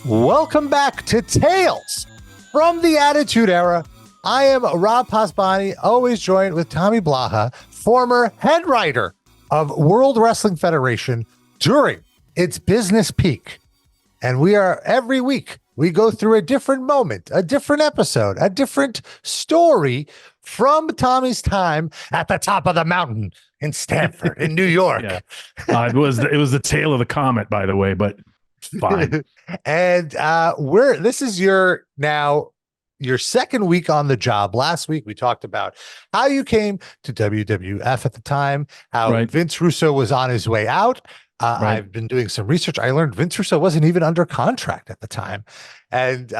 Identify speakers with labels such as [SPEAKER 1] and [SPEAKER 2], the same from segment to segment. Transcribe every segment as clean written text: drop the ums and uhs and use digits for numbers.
[SPEAKER 1] Welcome back to Tales from the Attitude Era. I am Rob Pasbani, always joined with Tommy Blacha, former head writer of World Wrestling Federation during its business peak. And we are, every week, we go through a different moment, a different episode, a different story from Tommy's time at the top of the mountain in Stanford, in New York.
[SPEAKER 2] Yeah. It was the tail of the comet, by the way, but fine.
[SPEAKER 1] And this is your second week on the job. Last week we talked about how you came to WWF at the time, how Vince Russo was on his way out. I've been doing some research. I learned Vince Russo wasn't even under contract at the time. And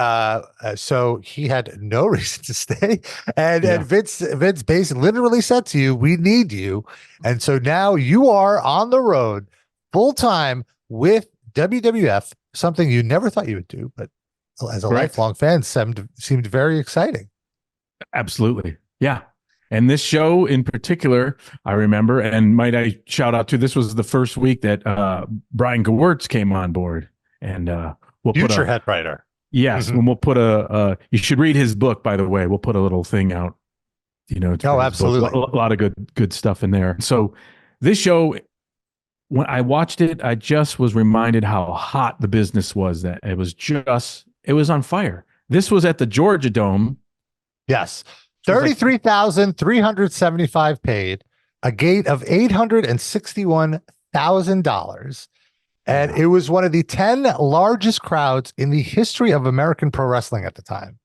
[SPEAKER 1] so he had no reason to stay. And Vince basically literally said to you, we need you. And so now you are on the road full-time with WWF, something you never thought you would do, but as a lifelong fan, seemed very exciting.
[SPEAKER 2] Absolutely. Yeah. And this show in particular, I remember, and might I shout out to, this was the first week that Brian Gewirtz came on board. And we'll
[SPEAKER 1] future head writer.
[SPEAKER 2] Yes. And we'll put you should read his book, by the way. We'll put a little thing out,
[SPEAKER 1] absolutely.
[SPEAKER 2] A lot of good stuff in there. So this show, when I watched it, I just was reminded how hot the business was, that it was on fire. This was at the Georgia Dome.
[SPEAKER 1] Yes. 33,375 paid, a gate of $861,000. And it was one of the 10 largest crowds in the history of American pro wrestling at the time.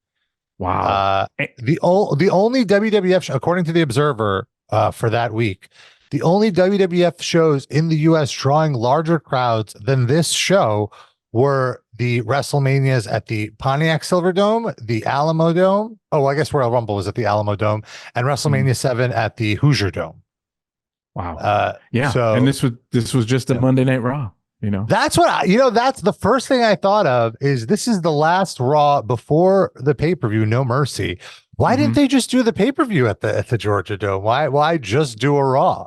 [SPEAKER 2] Wow.
[SPEAKER 1] The only WWF, according to the Observer, for that week, the only WWF shows in the U.S. drawing larger crowds than this show were the WrestleManias at the Pontiac Silverdome, the Alamo Dome. Oh, I guess Royal Rumble was at the Alamo Dome, and WrestleMania 7 at the Hoosier Dome.
[SPEAKER 2] Wow.
[SPEAKER 1] So,
[SPEAKER 2] and this was just a Monday Night Raw.
[SPEAKER 1] That's what that's the first thing I thought of, is this is the last Raw before the pay-per-view, No Mercy. Why didn't they just do the pay-per-view at the Georgia Dome? Why just do a Raw?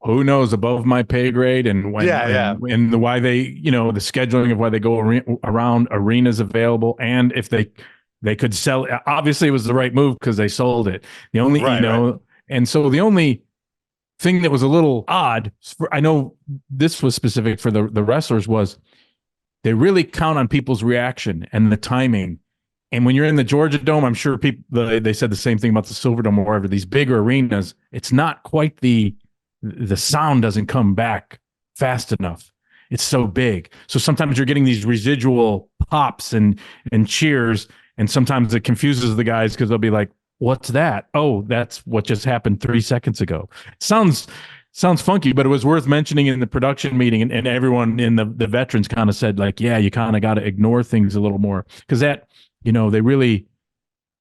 [SPEAKER 2] Who knows, above my pay grade, and when and the why they the scheduling of why they go around arenas available, and if they could sell. Obviously, it was the right move because they sold it. The only and so the only thing that was a little odd, I know this was specific for the wrestlers, was they really count on people's reaction and the timing. And when you're in the Georgia Dome, I'm sure people, they said the same thing about the Silverdome or wherever, these bigger arenas, it's not quite the sound doesn't come back fast enough. It's so big. So sometimes you're getting these residual pops and cheers, and sometimes it confuses the guys because they'll be like, what's that? Oh, that's what just happened 3 seconds ago. Sounds funky, but it was worth mentioning in the production meeting, and everyone in the veterans kind of said, like, yeah, you kind of got to ignore things a little more, because that, they really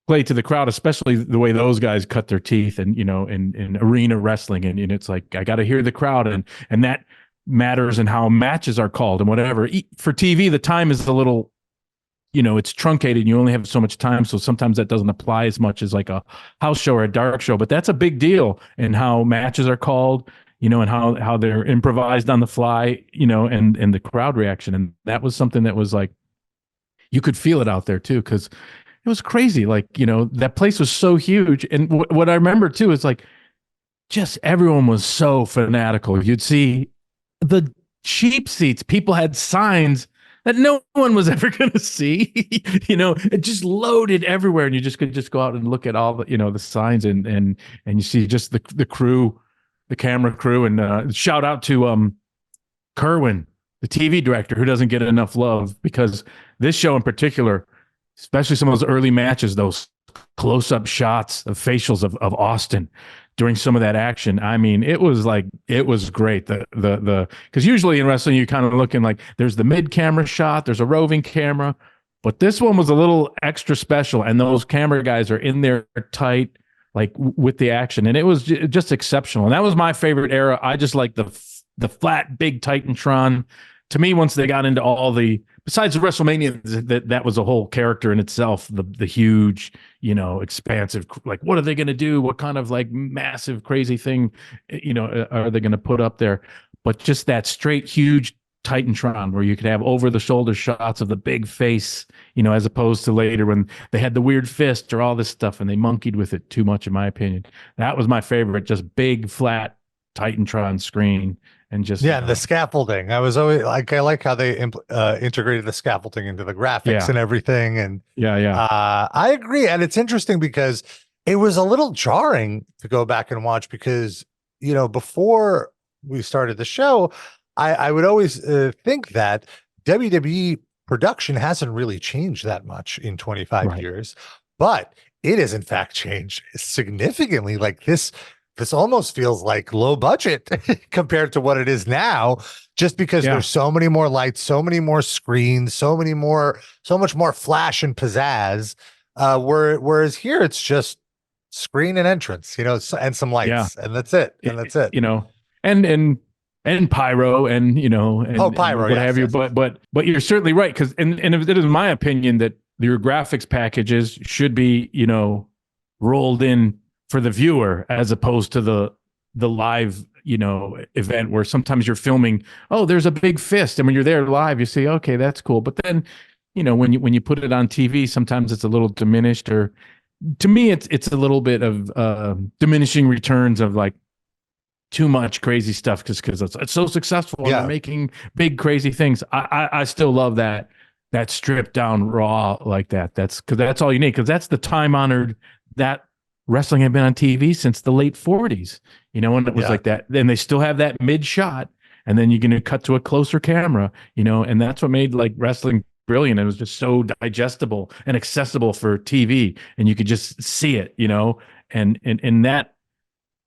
[SPEAKER 2] play to the crowd, especially the way those guys cut their teeth and, in arena wrestling. And it's like, I got to hear the crowd, and that matters in how matches are called and whatever. For TV, the time is a little, it's truncated. You only have so much time. So sometimes that doesn't apply as much as like a house show or a dark show, but that's a big deal in how matches are called, and how they're improvised on the fly, and the crowd reaction. And that was something that was like, you could feel it out there too, because it was crazy. Like, that place was so huge. And what I remember too is like, just everyone was so fanatical. You'd see the cheap seats. People had signs that no one was ever going to see, it just loaded everywhere. And you just could just go out and look at all the, the signs, and you see just the crew, the camera crew, and shout out to Kerwin, the TV director, who doesn't get enough love, because this show in particular, especially some of those early matches, those close-up shots of facials of Austin during some of that action. I mean, it was great. Because usually in wrestling, you're kind of looking like there's the mid-camera shot, there's a roving camera, but this one was a little extra special, and those camera guys are in there tight, like with the action, and it was just exceptional. And that was my favorite era. I just like the flat, big Titantron. To me, once they got into all the, besides the WrestleMania, that was a whole character in itself, the huge, expansive, like, what are they going to do? What kind of like massive, crazy thing, are they going to put up there? But just that straight, huge Titantron, where you could have over the shoulder shots of the big face, as opposed to later when they had the weird fist or all this stuff and they monkeyed with it too much, in my opinion. That was my favorite, just big flat Titantron screen. And just
[SPEAKER 1] the scaffolding. I was always like, I like how they integrated the scaffolding into the graphics and everything. And I agree. And it's interesting because it was a little jarring to go back and watch because, before we started the show, I would always think that WWE production hasn't really changed that much in 25 years, but it has in fact changed significantly. Like this almost feels like low budget compared to what it is now, just because there's so many more lights, so many more screens, so much more flash and pizzazz. Whereas here it's just screen and entrance, and some lights, and that's it.
[SPEAKER 2] And pyro and
[SPEAKER 1] pyro,
[SPEAKER 2] what have you. But you're certainly right, because and it is my opinion that your graphics packages should be rolled in for the viewer as opposed to the live event where sometimes you're filming, there's a big fist, and when you're there live you say, okay, that's cool, but then when you put it on TV, sometimes it's a little diminished, or to me it's a little bit of diminishing returns of like too much crazy stuff because it's so successful and they're making big crazy things. I still love that stripped down Raw like that. That's because that's all you need, because that's the time honored that wrestling had been on TV since the late 40s, when it was like that. Then they still have that mid shot, and then you're going to cut to a closer camera, and that's what made like wrestling brilliant. It was just so digestible and accessible for TV, and you could just see it, and that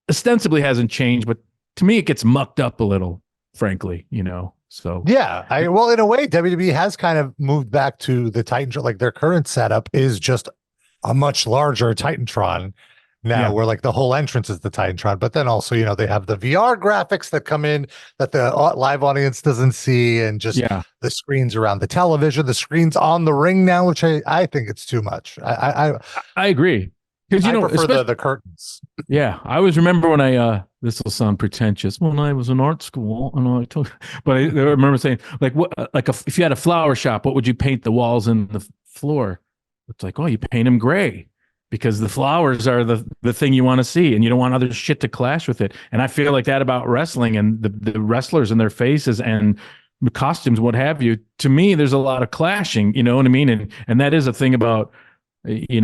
[SPEAKER 2] ostensibly hasn't changed, but to me it gets mucked up a little, frankly, So
[SPEAKER 1] well, in a way, WWE has kind of moved back to the Titantron. Like their current setup is just a much larger Titantron now, where like the whole entrance is the Titantron, but then also they have the VR graphics that come in that the live audience doesn't see, and just the screens around the television, the screens on the ring now, which I think it's too much. I
[SPEAKER 2] agree, because
[SPEAKER 1] I prefer the curtains.
[SPEAKER 2] I always remember when this will sound pretentious, when I was in art school, and but I remember saying like, what, if you had a flower shop, what would you paint the walls and the floor? It's like, you paint them gray, because the flowers are the thing you want to see, and you don't want other shit to clash with it. And I feel like that about wrestling and the wrestlers and their faces and the costumes, what have you. To me, there's a lot of clashing, you know what I mean? And that is a thing about,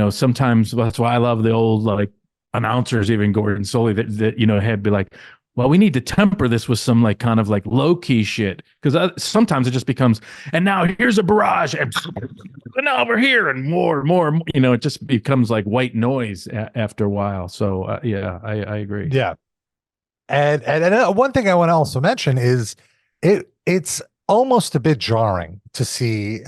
[SPEAKER 2] sometimes that's why I love the old like announcers, even Gordon Soley, that had be like, well, we need to temper this with some like kind of like low key shit, because sometimes it just becomes, and now here's a barrage, and now we're here, and more, it just becomes like white noise after a while. So I agree.
[SPEAKER 1] Yeah, and one thing I want to also mention is it's almost a bit jarring to see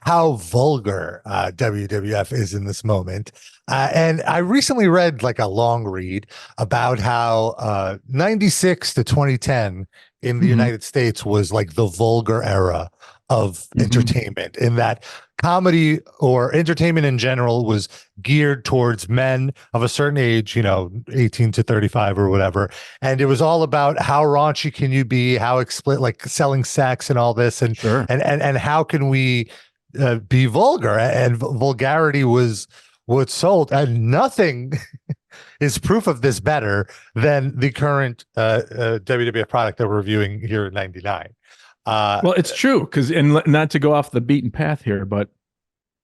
[SPEAKER 1] how vulgar WWF is in this moment. And I recently read like a long read about how 96 to 2010 in the United States was like the vulgar era of entertainment, in that comedy or entertainment in general was geared towards men of a certain age, 18 to 35 or whatever. And it was all about how raunchy can you be, how like selling sex and all this. And, and how can we be vulgar? And vulgarity was what sold, and nothing is proof of this better than the current WWF product that we're reviewing here in 99.
[SPEAKER 2] Well, it's true, because, and not to go off the beaten path here, but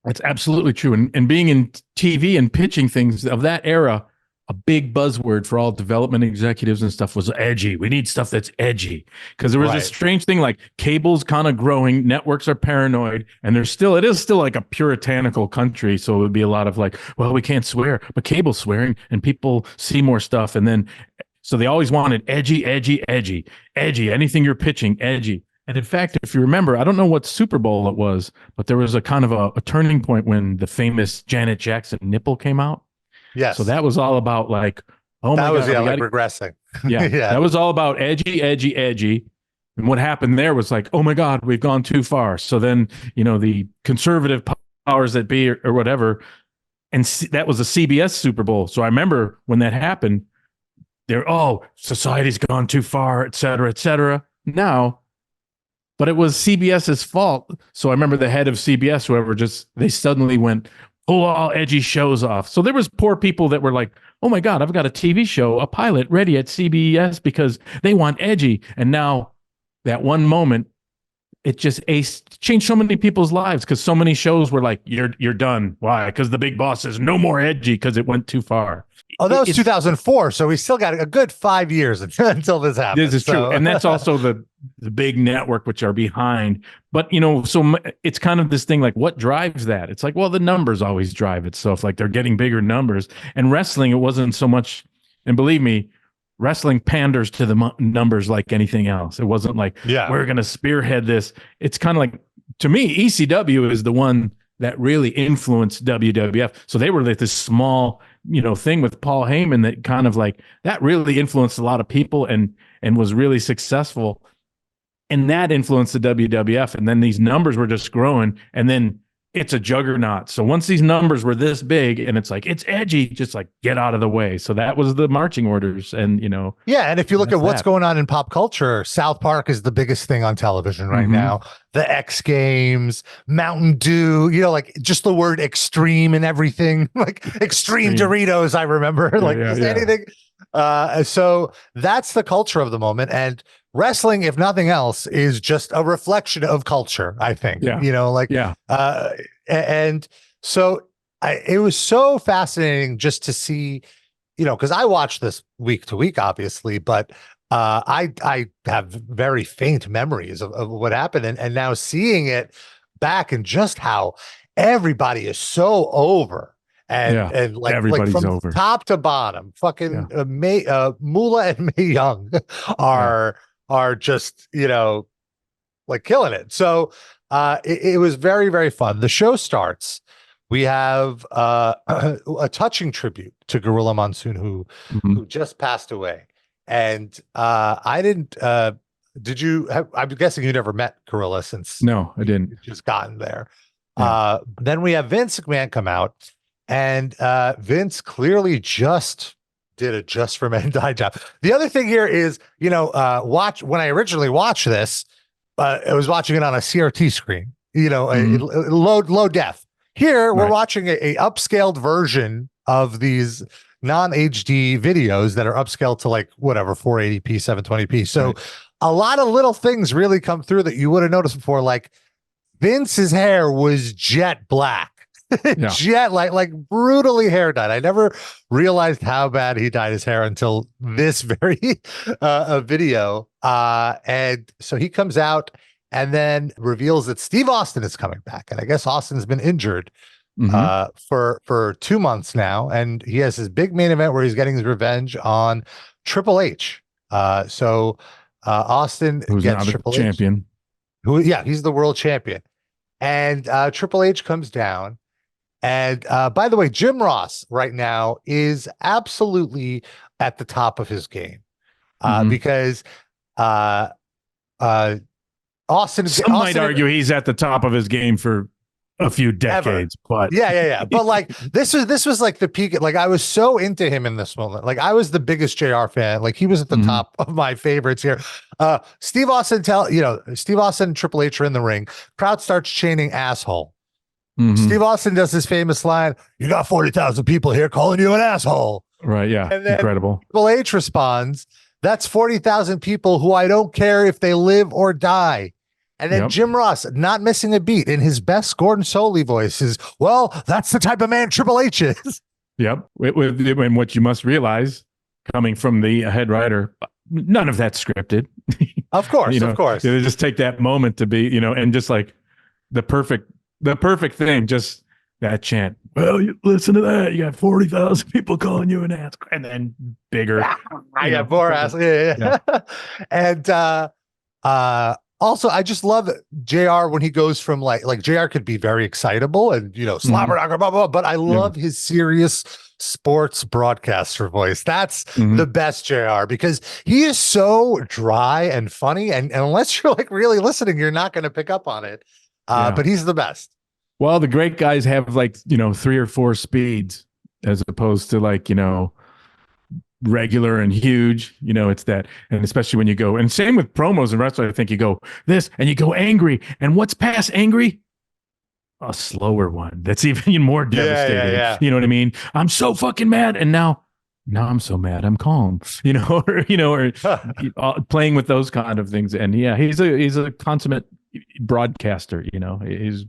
[SPEAKER 2] it's absolutely true. And being in TV and pitching things of that era, a big buzzword for all development executives and stuff was edgy. We need stuff that's edgy, because there was this strange thing like cable's kind of growing, networks are paranoid, and it is still like a puritanical country. So it would be a lot of like, well, we can't swear, but cable's swearing and people see more stuff. And then, so they always wanted edgy, anything you're pitching, edgy. And in fact, if you remember, I don't know what Super Bowl it was, but there was a kind of a turning point when the famous Janet Jackson nipple came out.
[SPEAKER 1] Yes.
[SPEAKER 2] So that was all about like, oh my God.
[SPEAKER 1] That was like regressing.
[SPEAKER 2] Yeah. That was all about edgy. And what happened there was like, oh my God, we've gone too far. So then, the conservative powers that be or whatever, and that was a CBS Super Bowl. So I remember when that happened, society's gone too far, et cetera, et cetera. Now, but it was CBS's fault. So I remember the head of CBS, whoever, they suddenly went, pull all edgy shows off. So there was poor people that were like, oh my God, I've got a TV show, a pilot ready at CBS because they want edgy. And now that one moment, it just changed so many people's lives because so many shows were like, you're done. Why? Because the big boss says no more edgy because it went too far.
[SPEAKER 1] Oh, that was 2004. So we still got a good 5 years until this happens.
[SPEAKER 2] This is true. And that's also the big network, which are behind. But, so it's kind of this thing like, what drives that? It's like, well, the numbers always drive it. So if like they're getting bigger numbers, and wrestling, it wasn't so much. And believe me, wrestling panders to the numbers like anything else. It wasn't like, we're going to spearhead this. It's kind of like, to me, ECW is the one that really influenced WWF. So they were like this small, thing with Paul Heyman that kind of like, that really influenced a lot of people and was really successful. And that influenced the WWF. And then these numbers were just growing. And then it's a juggernaut. So once these numbers were this big and it's like, it's edgy, just like get out of the way. So that was the marching orders. And,
[SPEAKER 1] yeah. And if you look at what's going on in pop culture, South Park is the biggest thing on television right now. The X Games, Mountain Dew, like just the word extreme and everything, like extreme Doritos. I remember anything. So that's the culture of the moment. And wrestling, if nothing else, is just a reflection of culture, I think. And so it was so fascinating just to see, because I watch this week to week, obviously, but I have very faint memories of what happened, and now seeing it back and just how everybody is so over. And like
[SPEAKER 2] everybody's
[SPEAKER 1] from
[SPEAKER 2] over, top
[SPEAKER 1] to bottom, fucking Moolah and Mae Young are just, like killing it. So it was very, very fun. The show starts. We have a touching tribute to Gorilla Monsoon, who just passed away. And I didn't, I'm guessing you never met Gorilla since.
[SPEAKER 2] No, I didn't.
[SPEAKER 1] Just gotten there. Yeah. Then we have Vince McMahon come out, and Vince clearly just did a Just for Men Die job. The other thing here is, when I originally watched this, I was watching it on a CRT screen, low def. Here we're watching a upscaled version of these non-HD videos that are upscaled to like whatever 480p, 720p. So a lot of little things really come through that you would have noticed before. Like Vince's hair was jet black. Jet like brutally hair dyed. I never realized how bad he dyed his hair until this very video. And so he comes out and then reveals that Steve Austin is coming back. And I guess Austin's been injured for 2 months now. And he has his big main event where he's getting his revenge on Triple H. So Austin
[SPEAKER 2] who's
[SPEAKER 1] gets
[SPEAKER 2] now
[SPEAKER 1] Triple
[SPEAKER 2] the champion.
[SPEAKER 1] He's the world champion. And Triple H comes down. And by the way, Jim Ross right now is absolutely at the top of his game because Austin.
[SPEAKER 2] Some might argue he's at the top of his game for a few decades, but
[SPEAKER 1] but like this was like the peak. Like I was so into him in this moment. Like I was the biggest JR fan. Like he was at the top of my favorites here. Steve Austin and Triple H are in the ring. Crowd starts chanting asshole. Steve Austin does his famous line, "You got 40,000 people here calling you an asshole."
[SPEAKER 2] Right. Yeah.
[SPEAKER 1] And then
[SPEAKER 2] incredible.
[SPEAKER 1] Triple H responds, "That's 40,000 people who I don't care if they live or die." And then Jim Ross, not missing a beat in his best Gordon Soley voice, is, "Well, that's the type of man Triple H is."
[SPEAKER 2] Yep. And what you must realize, coming from the head writer, none of that's scripted.
[SPEAKER 1] Of course, of course.
[SPEAKER 2] They just take that moment to be, and just like the perfect thing, just that chant. Well, you listen to that. You got 40,000 people calling you an ass, and then bigger.
[SPEAKER 1] More ass. Yeah. And also, I just love JR when he goes from like JR could be very excitable and slobber knocker, blah, blah, but I love his serious sports broadcaster voice. That's the best JR because he is so dry and funny, and unless you're like really listening, you're not going to pick up on it. But he's the best.
[SPEAKER 2] Well, the great guys have like 3 or 4 speeds as opposed to like regular and huge, it's that. And especially when you go, and same with promos and wrestling, I think you go this and you go angry. And what's past angry? A slower one that's even more devastating.
[SPEAKER 1] Yeah.
[SPEAKER 2] You know what I mean? I'm so fucking mad. And now I'm so mad I'm calm, or playing with those kind of things. And yeah, he's a consummate broadcaster. He's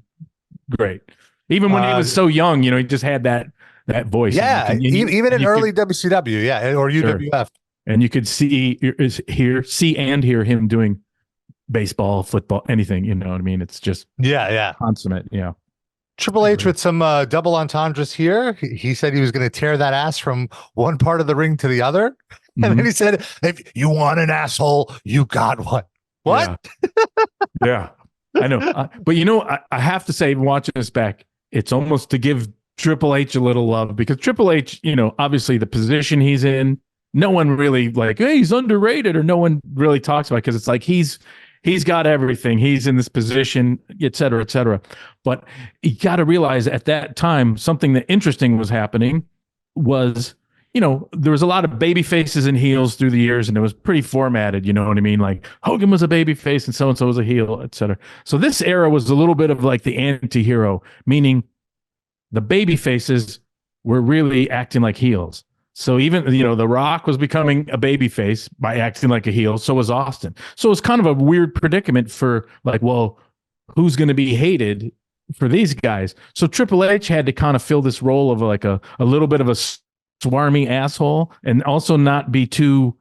[SPEAKER 2] great. Even when he was so young, he just had that voice.
[SPEAKER 1] Yeah, even in early WCW, or UWF. Sure.
[SPEAKER 2] And you could see and hear him doing baseball, football, anything. You know what I mean? It's just consummate. Yeah.
[SPEAKER 1] Triple H with some double entendres here. He said he was going to tear that ass from one part of the ring to the other. And then he said, if you want an asshole, you got one. What?
[SPEAKER 2] Yeah. I know. But I have to say, watching this back, it's almost to give Triple H a little love, because Triple H, obviously the position he's in, no one really like, hey, he's underrated, or no one really talks about it, because it's like he's got everything. He's in this position, et cetera, et cetera. But you got to realize at that time, something that interesting was happening was, there was a lot of baby faces and heels through the years, and it was pretty formatted. You know what I mean? Like Hogan was a baby face and so was a heel, et cetera. So this era was a little bit of like the anti-hero, meaning the baby faces were really acting like heels. So even, The Rock was becoming a baby face by acting like a heel. So was Austin. So it's kind of a weird predicament for like, well, who's going to be hated for these guys? So Triple H had to kind of fill this role of like a little bit of a swarmy asshole, and also not be too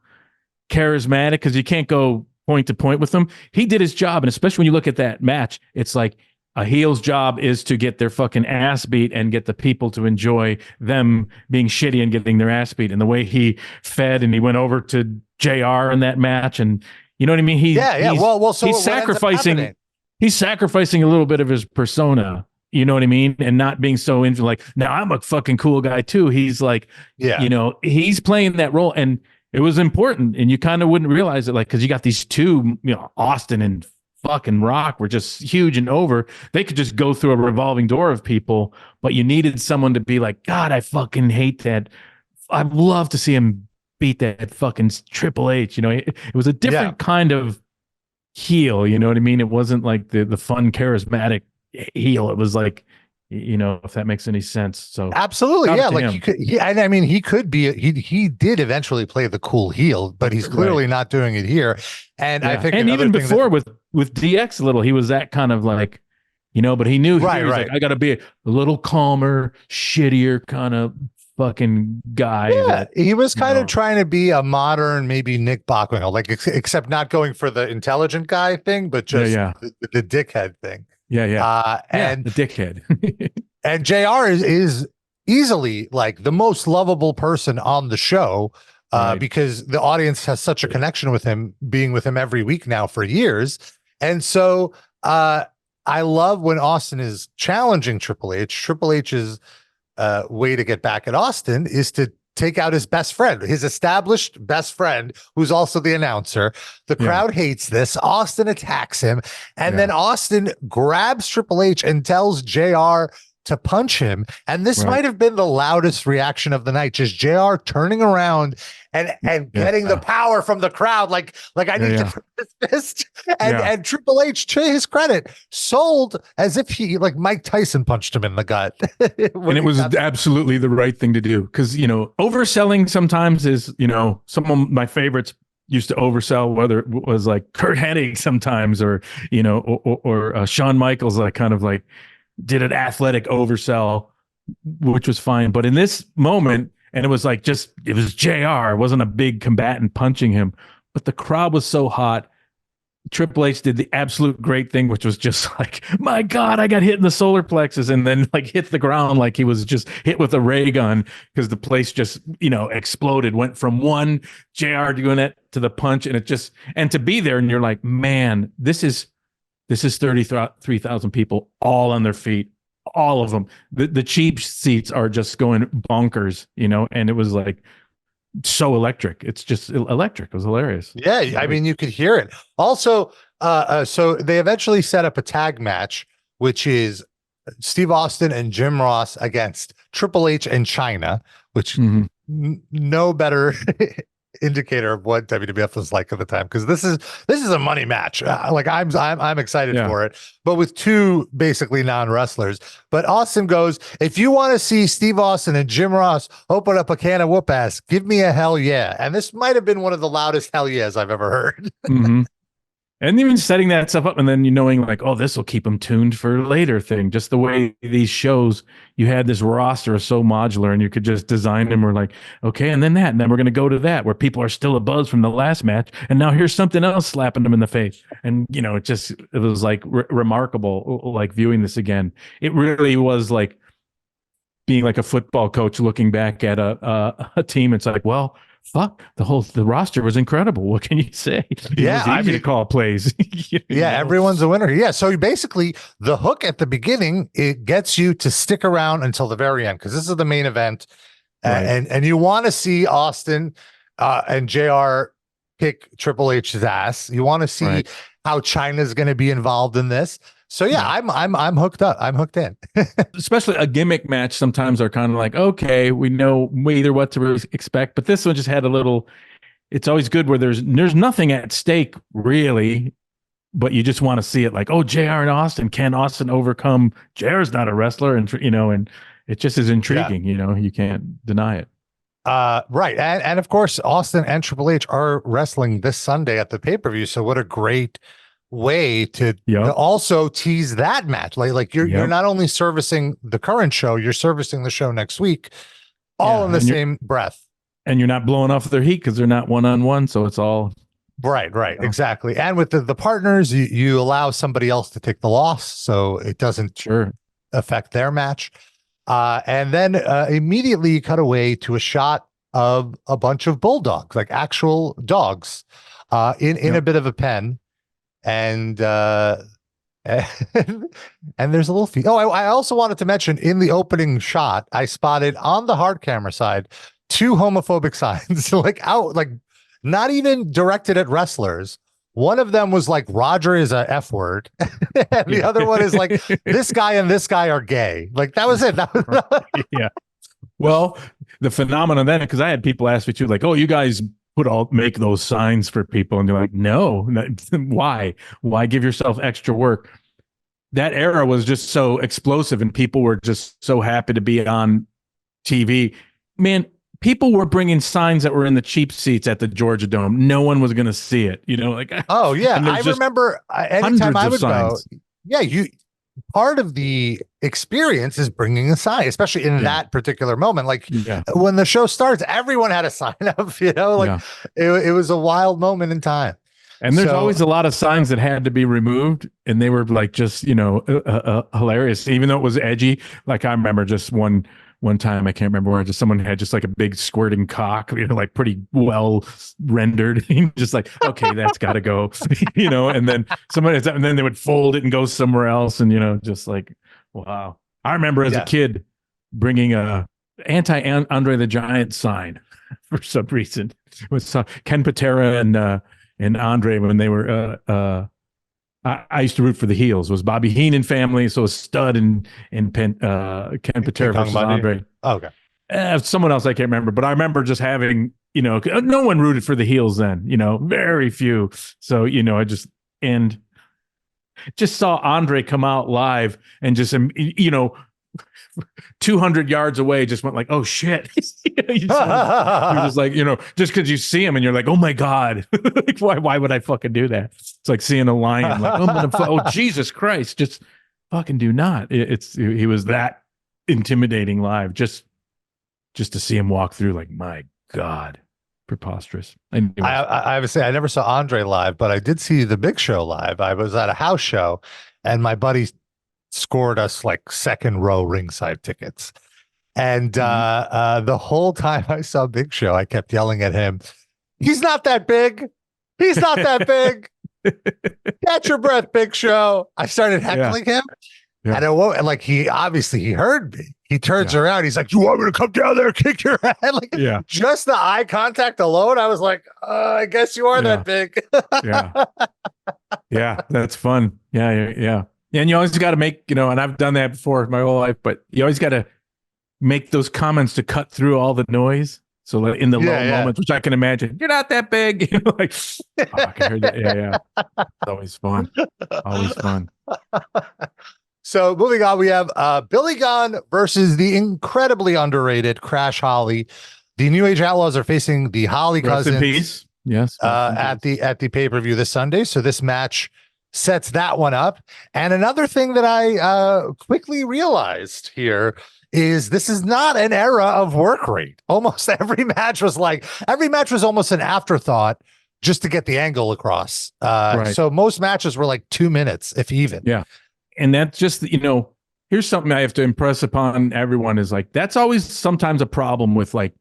[SPEAKER 2] charismatic, because you can't go point to point with him. He did his job. And especially when you look at that match, it's like, a heel's job is to get their fucking ass beat and get the people to enjoy them being shitty and getting their ass beat. And the way he fed, and he went over to JR in that match, and you know what I mean? He's sacrificing. He's sacrificing a little bit of his persona. You know what I mean? And not being so into like, now I'm a fucking cool guy too. He's like, he's playing that role, and it was important. And you kind of wouldn't realize it, like, because you got these two, Austin and fucking Rock were just huge and over. They could just go through a revolving door of people, but you needed someone to be like, God, I fucking hate that. I'd love to see him beat that fucking Triple H. It was a different kind of heel. You know what I mean? It wasn't like the fun, charismatic heel. It was like, if that makes any sense. So
[SPEAKER 1] absolutely, yeah. Like he could be. He did eventually play the cool heel, but he's clearly not doing it here. And I think,
[SPEAKER 2] and even before with DX a little, he was that kind of like, but he knew he was like, I got to be a little calmer, shittier kind of fucking guy.
[SPEAKER 1] Yeah, he was kind of trying to be a modern, maybe Nick Bockwinkel, like except not going for the intelligent guy thing, but just the dickhead thing.
[SPEAKER 2] And the dickhead.
[SPEAKER 1] And JR is easily like the most lovable person on the show, because the audience has such a connection with him, being with him every week now for years. And so I love when Austin is challenging Triple H. Triple H's way to get back at Austin is to take out his best friend, his established best friend, who's also the announcer. The crowd hates this. Austin attacks him. And then Austin grabs Triple H and tells JR to punch him. And this might have been the loudest reaction of the night. Just JR turning around and getting the power from the crowd. Like I need to put this fist. And Triple H, to his credit, sold as if he, like Mike Tyson, punched him in the gut.
[SPEAKER 2] And it was absolutely the right thing to do. Because, overselling sometimes is, some of my favorites used to oversell, whether it was like Kurt Hennig sometimes, or, or Shawn Michaels, like kind of like did an athletic oversell, which was fine. But in this moment, and it was like it was JR. It wasn't a big combatant punching him, but the crowd was so hot. Triple H did the absolute great thing, which was just like, my God, I got hit in the solar plexus, and then like hit the ground like he was just hit with a ray gun, because the place just, exploded. Went from one JR doing it to the punch, and it just, and to be there, and you're like, man, this is 33,000 people all on their feet, all of them. The cheap seats are just going bonkers, and it was like so electric. It's just electric. It was hilarious.
[SPEAKER 1] Yeah, I mean, you could hear it. Also, so they eventually set up a tag match, which is Steve Austin and Jim Ross against Triple H and China, which no better indicator of what WWF was like at the time, because this is a money match. Like I'm excited for it, but with two basically non-wrestlers. But Austin goes, if you want to see Steve Austin and Jim Ross open up a can of whoop ass, give me a hell yeah. And this might have been one of the loudest hell yeahs I've ever heard.
[SPEAKER 2] And even setting that stuff up and then knowing like, oh, this will keep them tuned for later thing. Just the way these shows, you had this roster so modular and you could just design them. We're like, okay, and then that, and then we're going to go to that where people are still abuzz from the last match. And now here's something else slapping them in the face. And, it was like remarkable, like viewing this again. It really was like being like a football coach looking back at a team. It's like, well, fuck, the roster was incredible. What can you say?
[SPEAKER 1] Yeah,
[SPEAKER 2] I mean, to call plays.
[SPEAKER 1] Everyone's a winner. Yeah, so basically the hook at the beginning, it gets you to stick around until the very end because this is the main event, and you want to see Austin and JR kick Triple H's ass. You want to see how China's going to be involved in this. So I'm hooked up. I'm hooked in.
[SPEAKER 2] Especially a gimmick match sometimes are kind of like, okay, we know either what to expect, but this one just had a little. It's always good where there's nothing at stake really, but you just want to see it. Like, oh, JR and Austin, can Austin overcome? JR's not a wrestler, and and it just is intriguing. You can't deny it.
[SPEAKER 1] Right, and of course, Austin and Triple H are wrestling this Sunday at the pay-per-view. So what a great way to also tease that match. Like you're not only servicing the current show, you're servicing the show next week, all in the same breath.
[SPEAKER 2] And you're not blowing off their heat because they're not one-on-one, so it's all
[SPEAKER 1] right, exactly. And with the partners, you allow somebody else to take the loss, so it doesn't affect their match. And then immediately you cut away to a shot of a bunch of bulldogs, like actual dogs, in a bit of a pen. And there's a little fee. Oh, I also wanted to mention in the opening shot, I spotted on the hard camera side 2 homophobic signs, like not even directed at wrestlers. One of them was like, Roger is a F word. And the other one is like, this guy and this guy are gay. Like that was it.
[SPEAKER 2] Yeah. Well, the phenomenon then, because I had people ask me too, like, oh, you guys make those signs for people, and you're like, no, why give yourself extra work? That era was just so explosive and people were just so happy to be on TV, man. People were bringing signs that were in the cheap seats at the Georgia Dome. No one was going to see it,
[SPEAKER 1] oh yeah, I remember anytime I would go, part of the experience is bringing a sign, especially in that particular moment. Like when the show starts, everyone had a sign up, it was a wild moment in time.
[SPEAKER 2] And there's always a lot of signs that had to be removed, and they were like just, hilarious, even though it was edgy. Like I remember just one time, I can't remember where, just someone had just like a big squirting cock, like pretty well rendered. Just like, okay, that's got to go, and then and then they would fold it and go somewhere else. And, just like, wow. I remember as a kid bringing a anti-Andre the Giant sign for some reason with Ken Patera and Andre when they were, I used to root for the heels. It was Bobby Heenan family, so a Stud and Ken Patera versus Andre.
[SPEAKER 1] Oh, okay.
[SPEAKER 2] Someone else I can't remember, but I remember just having, no one rooted for the heels then, very few. So, I just saw Andre come out live and just, 200 yards away, just went like, oh shit. You're just like, just because you see him and you're like, oh my God, like, why would I fucking do that? It's like seeing a lion, like, oh Jesus Christ, just fucking do not. He was that intimidating live, just to see him walk through, like, my God, preposterous. Anyway.
[SPEAKER 1] I would say I never saw Andre live, but I did see the Big Show live. I was at a house show and my buddy scored us like second row ringside tickets. And the whole time I saw Big Show, I kept yelling at him, he's not that big. He's not that big. Catch your breath, Big Show. I started heckling him. Yeah. And it won't, like, he heard me. He turns around. He's like, you want me to come down there and kick your head? Like, just the eye contact alone, I was like, I guess you are that big.
[SPEAKER 2] Yeah, that's fun. Yeah. And you always got to make, and I've done that before my whole life, but you always got to make those comments to cut through all the noise. So like in the low moments, which I can imagine, you're not that big. Like, oh, I can hear that. Yeah. It's always fun. Always fun.
[SPEAKER 1] So moving on, we have Billy Gunn versus the incredibly underrated Crash Holly. The New Age Outlaws are facing the Holly Cousins.
[SPEAKER 2] Rest in peace. Yes.
[SPEAKER 1] At the pay-per-view this Sunday. So this match sets that one up. And another thing that I quickly realized here is this is not an era of work rate. Almost every match was almost an afterthought just to get the angle across. So most matches were like 2 minutes, if even.
[SPEAKER 2] Yeah. And that's just, here's something I have to impress upon everyone is like, that's always sometimes a problem with like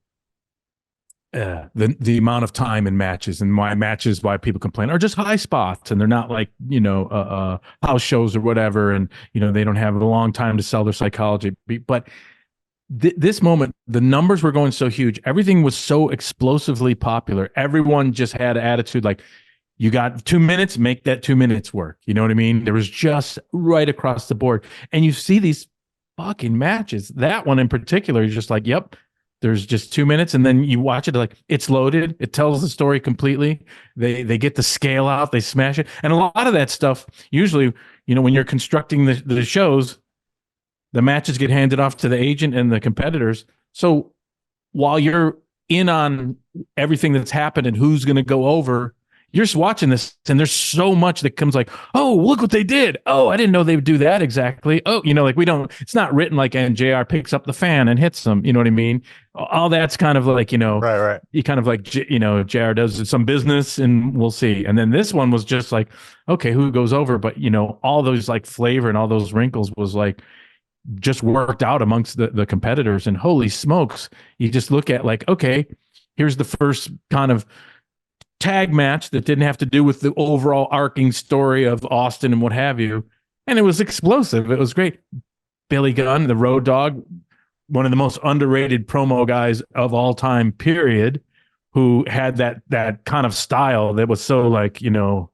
[SPEAKER 2] the amount of time in matches, and why people complain are just high spots, and they're not like, house shows or whatever. And, they don't have a long time to sell their psychology. But this moment, the numbers were going so huge. Everything was so explosively popular. Everyone just had an attitude like, you got 2 minutes, make that 2 minutes work. You know what I mean? There was just right across the board. And you see these fucking matches. That one in particular, you're just like, yep, there's just 2 minutes. And then you watch it like it's loaded. It tells the story completely. They get the scale out, they smash it. And a lot of that stuff, usually, when you're constructing the shows, the matches get handed off to the agent and the competitors. So while you're in on everything that's happened and who's going to go over, you're just watching this, and there's so much that comes like, oh, look what they did. Oh, I didn't know they would do that exactly. Oh, like it's not written like, and JR picks up the fan and hits them. You know what I mean? All that's kind of like,
[SPEAKER 1] right.
[SPEAKER 2] You kind of like, JR does some business and we'll see. And then this one was just like, okay, who goes over? But, all those like flavor and all those wrinkles was like, just worked out amongst the competitors. And holy smokes, you just look at like, okay, here's the first kind of tag match that didn't have to do with the overall arcing story of Austin and what have you. And it was explosive. It was great. Billy Gunn, the Road Dogg, one of the most underrated promo guys of all time, period, who had that kind of style that was so like, I don't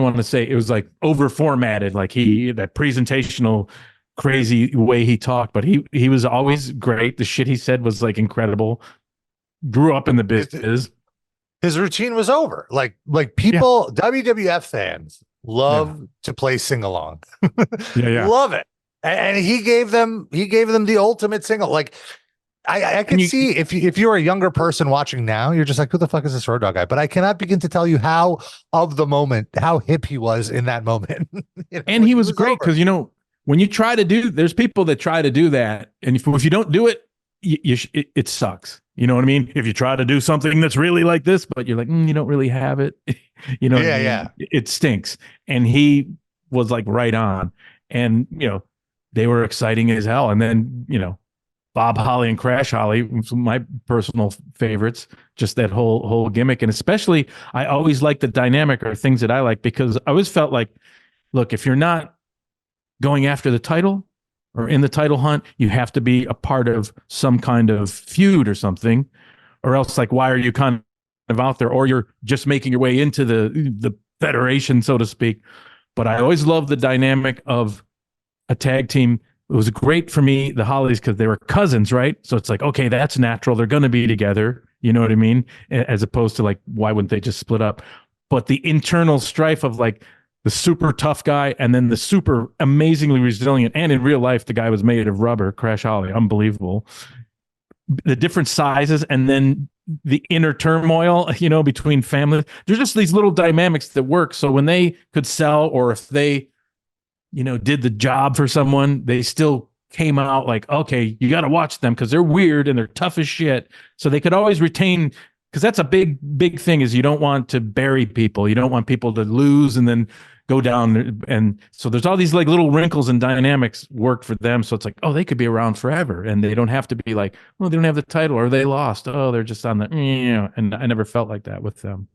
[SPEAKER 2] want to say it was like over formatted, like that presentational crazy way he talked, but he was always great. The shit he said was like incredible. Grew up in the business.
[SPEAKER 1] His routine was over. Like people, WWF fans love to play sing along. Love it. And he gave them the ultimate single. Like I can see if you're a younger person watching now, you're just like, who the fuck is this Road Dogg guy? But I cannot begin to tell you how hip he was in that moment.
[SPEAKER 2] And he was great because when you try to there's people that try to do that, and if you don't do it, it sucks. You know what I mean? If you try to do something that's really like this, but you're like, you don't really have it. It stinks. And he was like right on, and they were exciting as hell. And then Bob Holly and Crash Holly, my personal favorites, just that whole gimmick. And especially, I always like the dynamic or things that I like, because I always felt like, look, if you're not going after the title or in the title hunt, you have to be a part of some kind of feud or something, or else like, why are you kind of out there? Or you're just making your way into the federation, so to speak. But I always loved the dynamic of a tag team. It was great for me, the Hollies, because they were cousins, right? So it's like, okay, that's natural. They're going to be together. You know what I mean? As opposed to like, why wouldn't they just split up? But the internal strife of like the super tough guy and then the super amazingly resilient, and in real life, the guy was made of rubber, Crash Holly, unbelievable. The different sizes, and then the inner turmoil, between families. There's just these little dynamics that work. So when they could sell, or if they did the job for someone, they still came out like, okay, you got to watch them because they're weird and they're tough as shit. So they could always retain, because that's a big thing, is you don't want to bury people. You don't want people to lose and then go down. And so there's all these like little wrinkles and dynamics worked for them. So it's like, oh, they could be around forever, and they don't have to be like, well, they don't have the title, or they lost. Oh, they're just on the, and I never felt like that with them.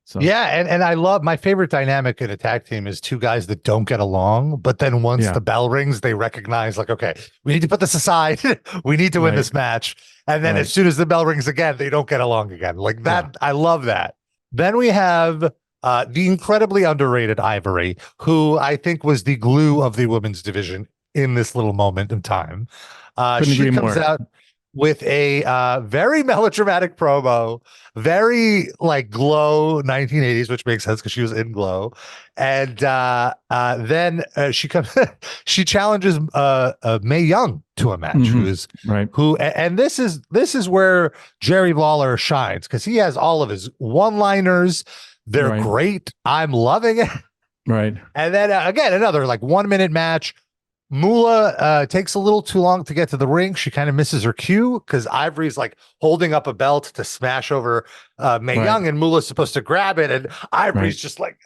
[SPEAKER 2] So.
[SPEAKER 1] Yeah, and I love, my favorite dynamic in a tag team is two guys that don't get along, but then once the bell rings, they recognize like, okay, we need to put this aside. We need to win this match. And then as soon as the bell rings again, they don't get along again. Like that, I love that. Then we have the incredibly underrated Ivory, who I think was the glue of the women's division in this little moment in time. She comes out with a very melodramatic promo, very like Glow 1980s, which makes sense because she was in Glow. And then she comes, she challenges Mae Young to a match, and this is where Jerry Lawler shines, because he has all of his one-liners. They're great. I'm loving it.
[SPEAKER 2] Right.
[SPEAKER 1] And then again, another like 1 minute match. Moolah takes a little too long to get to the ring. She kind of misses her cue because Ivory's like holding up a belt to smash over Mae Young, and Moolah's supposed to grab it, and Ivory's just like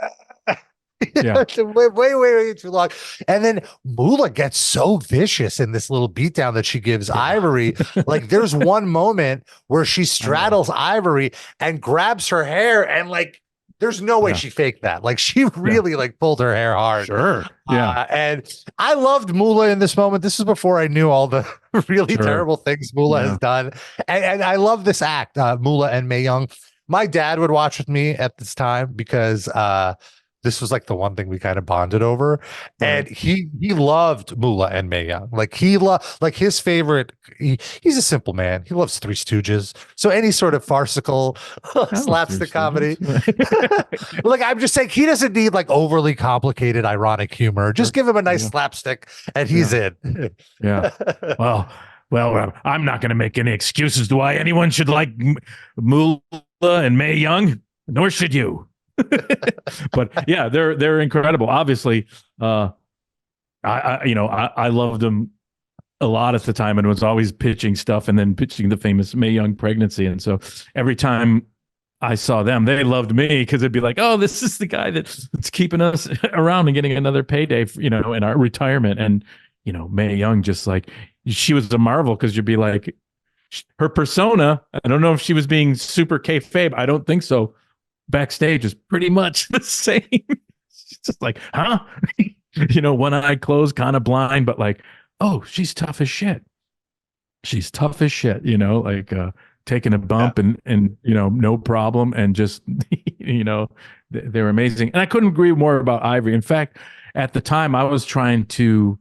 [SPEAKER 1] way too long. And then Moolah gets so vicious in this little beatdown that she gives Ivory. Like there's one moment where she straddles Ivory and grabs her hair, and like there's no way she faked that. Like she really like pulled her hair hard.
[SPEAKER 2] Sure. Yeah.
[SPEAKER 1] And I loved Moolah in this moment. This is before I knew all the really terrible things Moolah has done. And I love this act, Moolah and Mae Young. My dad would watch with me at this time because this was like the one thing we kind of bonded over. And he loved Moolah and Mae Young. Like he like his favorite, he's a simple man. He loves Three Stooges. So any sort of farcical slapstick comedy. Like I'm just saying, he doesn't need like overly complicated ironic humor. Just give him a nice slapstick and he's in.
[SPEAKER 2] Well, I'm not going to make any excuses to why anyone should like Moolah and Mae Young, nor should you. But yeah, they're incredible. Obviously, I loved them a lot at the time, and was always pitching stuff, and then pitching the famous Mae Young pregnancy. And so every time I saw them, they loved me because it'd be like, oh, this is the guy that's keeping us around and getting another payday, in our retirement. And Mae Young, just like, she was a marvel, because you'd be like, her persona, I don't know if she was being super kayfabe, I don't think so. Backstage is pretty much the same. It's just like, huh? One eye closed, kind of blind, but like, oh, she's tough as shit. She's tough as shit, like taking a bump and no problem. And just, they're amazing. And I couldn't agree more about Ivory. In fact, at the time I was trying to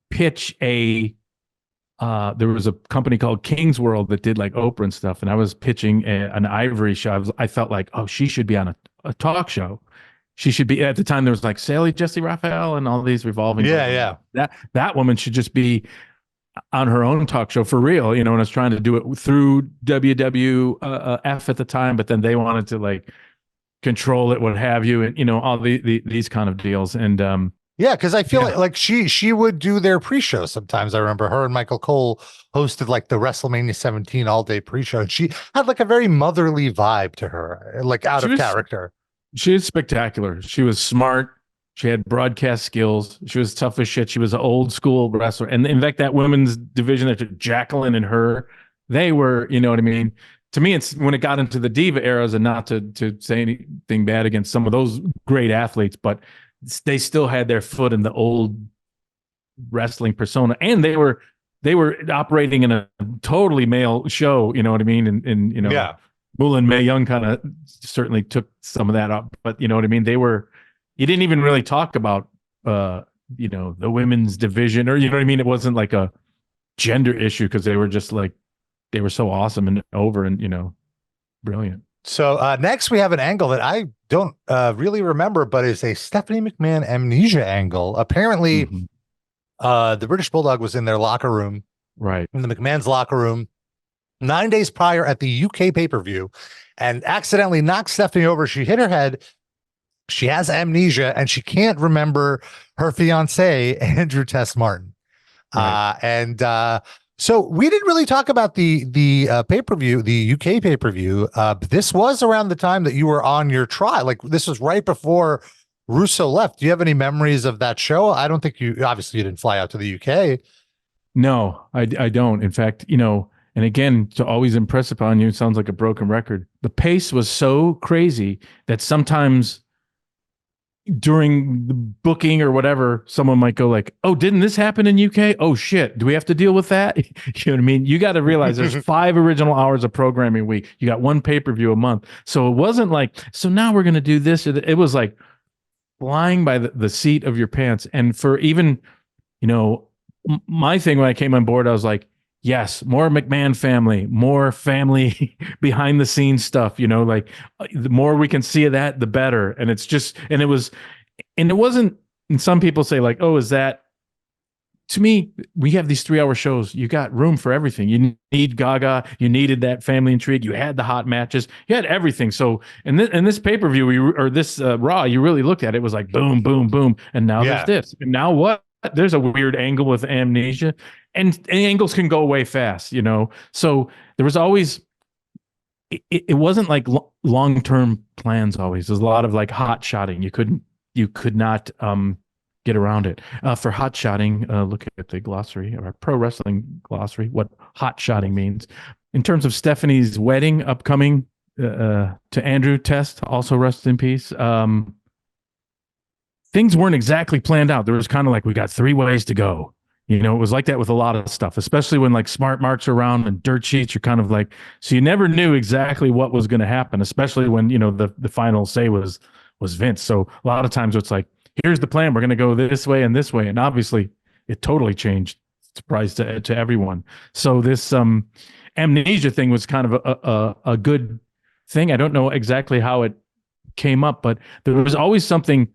[SPEAKER 2] pitch there was a company called King's World that did like Oprah and stuff, and I was pitching an Ivory show. I felt like, oh, she should be on a talk show. She should be, at the time there was like Sally Jesse Raphael and all these revolving. That woman should just be on her own talk show for real. And I was trying to do it through WWF at the time, but then they wanted to like control it, what have you, and all these kind of deals. And
[SPEAKER 1] because I feel like she would do their pre-show sometimes. I remember her and Michael Cole hosted like the WrestleMania 17 all-day pre-show, and she had like a very motherly vibe to her, like out of character.
[SPEAKER 2] She was spectacular. She was smart. She had broadcast skills. She was tough as shit. She was an old school wrestler. And in fact, that women's division, that Jacqueline and her, they were, you know what I mean? To me, it's when it got into the diva eras, and not to say anything bad against some of those great athletes, but they still had their foot in the old wrestling persona, and they were operating in a totally male show. You know what I mean? And Moolah and Mae Young kind of certainly took some of that up, but you know what I mean? You didn't even really talk about, the women's division, or, you know what I mean? It wasn't like a gender issue, because they were just like, they were so awesome and over and, brilliant.
[SPEAKER 1] So next we have an angle that I don't really remember, but it's a Stephanie McMahon amnesia angle. Apparently, the British Bulldog was in their locker room,
[SPEAKER 2] right,
[SPEAKER 1] in the McMahon's locker room, 9 days prior at the UK pay-per-view, and accidentally knocked Stephanie over. She hit her head. She has amnesia, and she can't remember her fiance, Andrew Tess Martin. Right. So we didn't really talk about the pay-per-view, the UK pay-per-view. This was around the time that you were on your trial. Like, this was right before Russo left. Do you have any memories of that show? I don't think obviously you didn't fly out to the UK.
[SPEAKER 2] No, I don't. In fact, and again, to always impress upon you, it sounds like a broken record. The pace was so crazy that sometimes during the booking or whatever, someone might go like, "Oh, didn't this happen in UK? Oh shit, do we have to deal with that?" You know what I mean? You got to realize there's 5 original hours of programming a week. You got 1 pay-per-view a month. So it wasn't like, so now we're going to do this. It was like flying by the seat of your pants. And for even, you know, my thing when I came on board, I was like, yes, more McMahon family, more family behind the scenes stuff, you know, like the more we can see of that, the better. And it's just, and it wasn't, and some people say like, oh, is that, to me, we have these 3-hour shows. You got room for everything. You need Gaga. You needed that family intrigue. You had the hot matches. You had everything. So in this pay-per-view, or this Raw, you really looked at it, was like boom, boom, boom. And now there's this. And now what? There's a weird angle with amnesia. And angles can go away fast, you know? So there was always, it wasn't like long-term plans always. There's a lot of like hot shotting. You could not get around it. For hot shotting, look at the glossary, or pro wrestling glossary, what hot shotting means. In terms of Stephanie's wedding upcoming to Andrew Test, also rest in peace, things weren't exactly planned out. There was kind of like, we got 3 ways to go. You know, it was like that with a lot of stuff, especially when like smart marks are around and dirt sheets are kind of like, so you never knew exactly what was going to happen, especially when, you know, the final say was Vince. So a lot of times it's like, here's the plan. We're going to go this way and this way. And obviously it totally changed. Surprise to everyone. So this amnesia thing was kind of a good thing. I don't know exactly how it came up, but there was always something,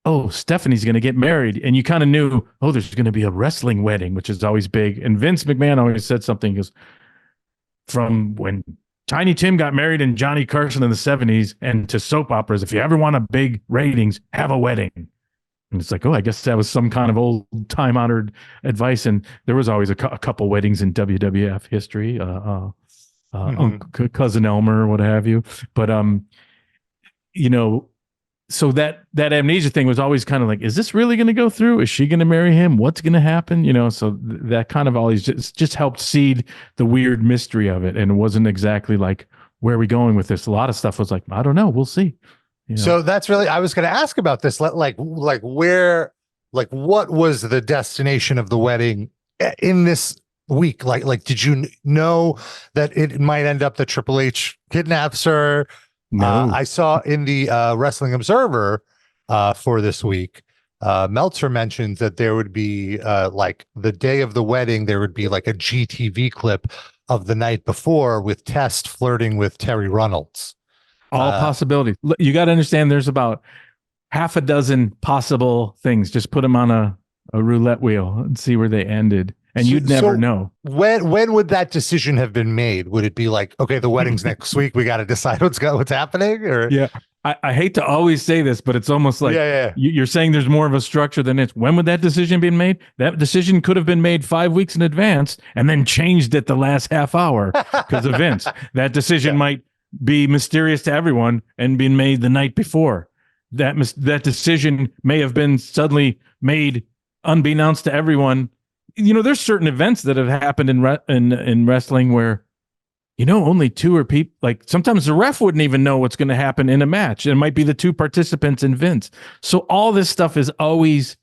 [SPEAKER 2] oh, Stephanie's going to get married. And you kind of knew, oh, there's going to be a wrestling wedding, which is always big. And Vince McMahon always said something, goes, from when Tiny Tim got married and Johnny Carson in the 70s and to soap operas, if you ever want a big ratings, have a wedding. And it's like, oh, I guess that was some kind of old time honored advice. And there was always a couple weddings in WWF history, Cousin Elmer, what have you. But, you know, so that amnesia thing was always kind of like, is this really going to go through? Is she going to marry him? What's going to happen? You know, so that kind of always just helped seed the weird mystery of it. And it wasn't exactly like, where are we going with this? A lot of stuff was like, I don't know. We'll see. You know? So
[SPEAKER 1] that's really, I was going to ask about this. Like where, like what was the destination of the wedding in this week? Like, did you know that it might end up that Triple H kidnaps her?
[SPEAKER 2] No.
[SPEAKER 1] I saw in the Wrestling Observer for this week, Meltzer mentioned that there would be like the day of the wedding, there would be like a GTV clip of the night before with Test flirting with Terry Runnels.
[SPEAKER 2] All possibilities. You got to understand there's about half a dozen possible things. Just put them on a roulette wheel and see where they ended. And you'd never know.
[SPEAKER 1] When would that decision have been made? Would it be like, okay, the wedding's next week, we got to decide what's happening? Or
[SPEAKER 2] yeah, I hate to always say this, but it's almost like you're saying there's more of a structure than it's. When would that decision be made? That decision could have been made 5 weeks in advance and then changed at the last half hour because of Vince. That decision might be mysterious to everyone and been made the night before. That decision may have been suddenly made unbeknownst to everyone. You know, there's certain events that have happened in wrestling where, you know, only 2 or people, like sometimes the ref wouldn't even know what's going to happen in a match. It might be the 2 participants and Vince. So all this stuff is always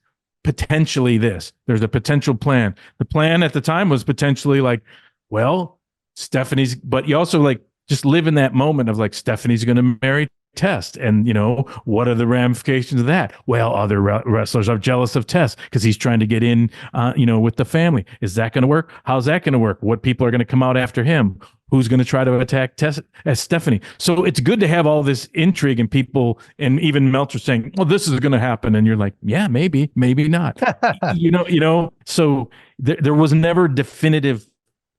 [SPEAKER 2] potentially this. There's a potential plan. The plan at the time was potentially like, well, Stephanie's, but you also like just live in that moment of like, Stephanie's going to marry Test, and you know, what are the ramifications of that? Well, other wrestlers are jealous of Test because he's trying to get in, you know, with the family. Is that going to work? How's that going to work? What people are going to come out after him? Who's going to try to attack Test as Stephanie? So it's good to have all this intrigue and people, and even Meltzer saying, well, this is going to happen. And you're like, yeah, maybe not. you know, so there was never definitive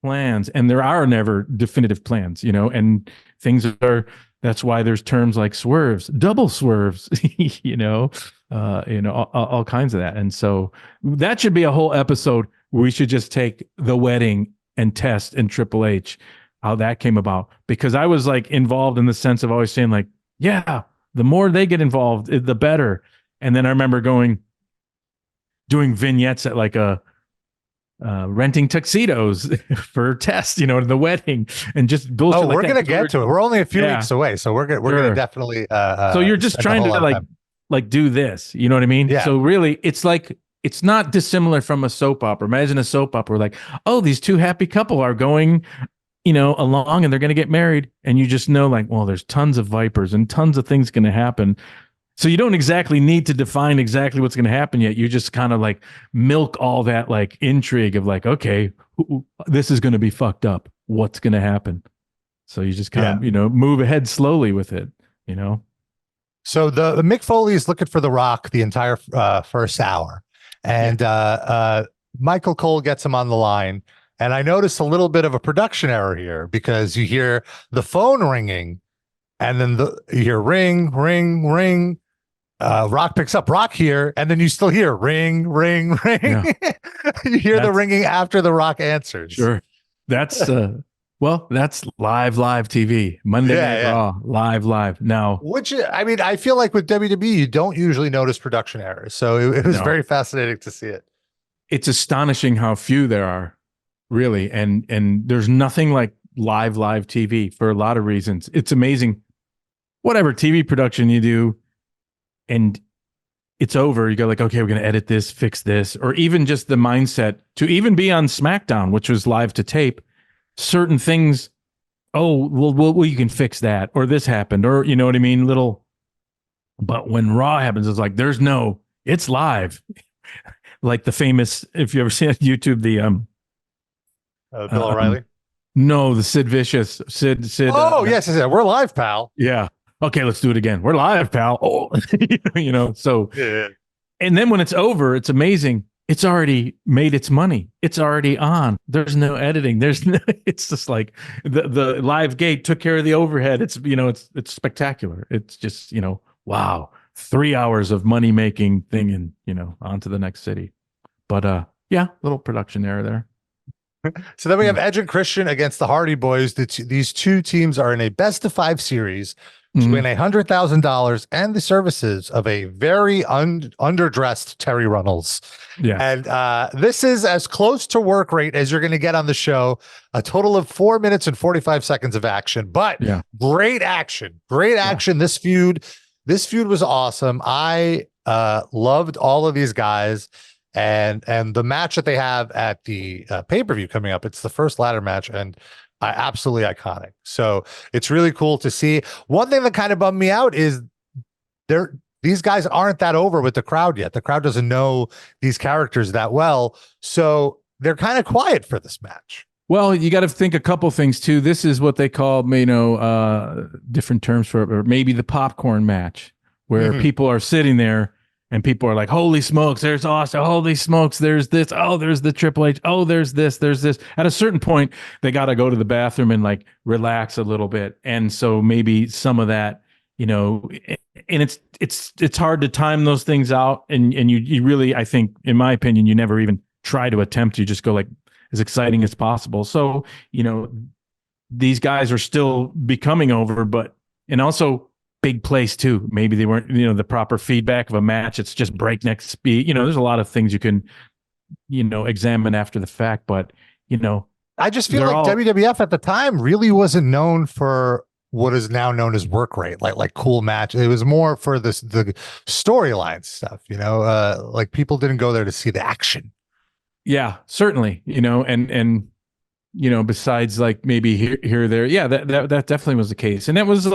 [SPEAKER 2] plans, and there are never definitive plans, you know, and things are, that's why there's terms like swerves, double swerves, you know, all kinds of that. And so that should be a whole episode where we should just take the wedding and Test and Triple H, how that came about. Because I was like involved in the sense of always saying like, yeah, the more they get involved, the better. And then I remember doing vignettes at like renting tuxedos for Test, you know, to the wedding, and just bullshit.
[SPEAKER 1] Oh, we're gonna get to it. We're only a few weeks away, so we're gonna definitely.
[SPEAKER 2] So you're just trying to like like do this. You know what I mean?
[SPEAKER 1] Yeah.
[SPEAKER 2] So really, it's like, it's not dissimilar from a soap opera. Imagine a soap opera like, oh, these two happy couple are going, along and they're going to get married. And you just know like, well, there's tons of vipers and tons of things going to happen. So you don't exactly need to define exactly what's going to happen yet. You just kind of like milk all that like intrigue of like, okay, this is going to be fucked up. What's going to happen? So you just kind of, move ahead slowly with it,
[SPEAKER 1] So the Mick Foley is looking for The Rock the entire first hour. And Michael Cole gets him on the line. And I noticed a little bit of a production error here because you hear the phone ringing and then you hear ring, ring, ring. Rock picks up Rock here, and then you still hear ring, ring, ring. Yeah. You hear the ringing after the Rock answers.
[SPEAKER 2] Sure. That's that's live TV. Monday Night Raw, live. Now,
[SPEAKER 1] I feel like with WWE, you don't usually notice production errors. So it was very fascinating to see it.
[SPEAKER 2] It's astonishing how few there are, really. And there's nothing like live TV for a lot of reasons. It's amazing. Whatever TV production you do, and it's over, you go like, okay, we're going to edit this, fix this, or even just the mindset to even be on SmackDown, which was live to tape, certain things, well, you can fix that, or this happened, or you know what I mean? But when Raw happens, it's like, it's live. Like the famous, if you ever seen on YouTube, the
[SPEAKER 1] Bill O'Reilly?
[SPEAKER 2] No, the Sid Vicious. Sid.
[SPEAKER 1] Yes, we're live, pal.
[SPEAKER 2] Yeah. Okay, let's do it again. We're live, pal. Oh, so. Yeah. And then when it's over, it's amazing. It's already made its money. It's already on. There's no editing. It's just like the live gate took care of the overhead. It's, it's spectacular. It's just, wow, 3 hours of money making thing and, on to the next city. But little production error there.
[SPEAKER 1] So then we have Edge and Christian against the Hardy Boys. These two teams are in a best of 5 series to win $100,000 and the services of a very underdressed Terry Runnels.
[SPEAKER 2] Yeah.
[SPEAKER 1] And this is as close to work rate as you're going to get on the show. A total of 4 minutes and 45 seconds of action, but great action. This feud was awesome. I loved all of these guys. And the match that they have at the pay-per-view coming up, it's the first ladder match, and absolutely iconic. So it's really cool to see. One thing that kind of bummed me out is these guys aren't that over with the crowd yet. The crowd doesn't know these characters that well, so they're kind of quiet for this match.
[SPEAKER 2] Well, you got to think a couple things too. This is what they call, different terms for it, or maybe the popcorn match, where people are sitting there. And people are like, holy smokes, there's Austin. Holy smokes, there's this. Oh, there's the Triple H. Oh, there's this. At a certain point, they got to go to the bathroom and like relax a little bit. And so maybe some of that, and it's hard to time those things out. And you really, I think, in my opinion, you never even try to attempt. You just go like as exciting as possible. So, these guys are still becoming over, and also, big place too. Maybe they weren't, the proper feedback of a match. It's just breakneck speed. There's a lot of things you can, examine after the fact. But
[SPEAKER 1] I just feel like WWF at the time really wasn't known for what is now known as work rate, like cool match. It was more for the storyline stuff. Like people didn't go there to see the action.
[SPEAKER 2] Yeah, certainly. And besides like maybe here or there, yeah, that definitely was the case, and that was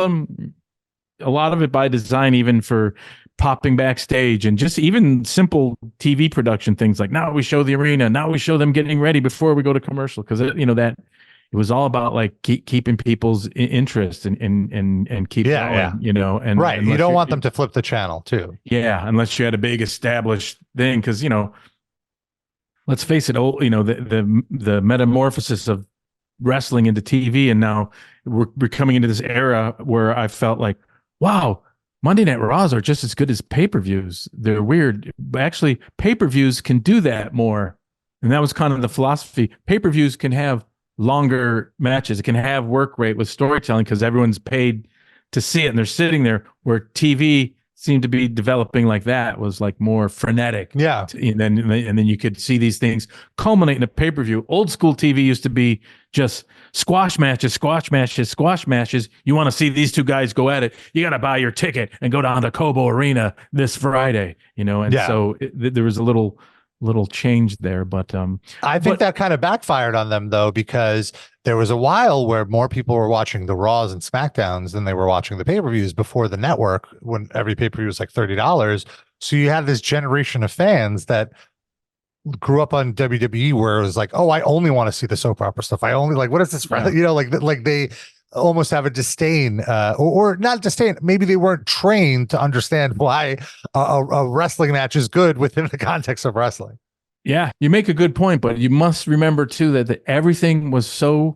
[SPEAKER 2] a lot of it by design, even for popping backstage and just even simple TV production things like now we show the arena, now we show them getting ready before we go to commercial, because that it was all about like keeping people's interest and keep going, and
[SPEAKER 1] right. You don't want them to flip the channel too.
[SPEAKER 2] Yeah, unless you had a big established thing, because let's face it, the metamorphosis of wrestling into TV, and now we're coming into this era where I felt like, wow, Monday Night Raws are just as good as pay-per-views. They're weird. But actually, pay-per-views can do that more. And that was kind of the philosophy. Pay-per-views can have longer matches. It can have work rate with storytelling because everyone's paid to see it and they're sitting there, where TV, seemed to be developing like that, was like more frenetic.
[SPEAKER 1] Yeah.
[SPEAKER 2] And then you could see these things culminate in a pay-per-view. Old school TV used to be just squash matches, squash matches, squash matches. You want to see these two guys go at it, you got to buy your ticket and go down to Cobo Arena this Friday, and so there was a little change there, but
[SPEAKER 1] I think that kind of backfired on them, though, because there was a while where more people were watching the Raws and SmackDowns than they were watching the pay-per-views before the network, when every pay-per-view was like $30. So you had this generation of fans that grew up on WWE where it was like, oh, I only want to see the soap opera stuff. I only what is this? Yeah. Like they almost have a disdain, or not disdain. Maybe they weren't trained to understand why a wrestling match is good within the context of wrestling.
[SPEAKER 2] Yeah, you make a good point, but you must remember too that everything was so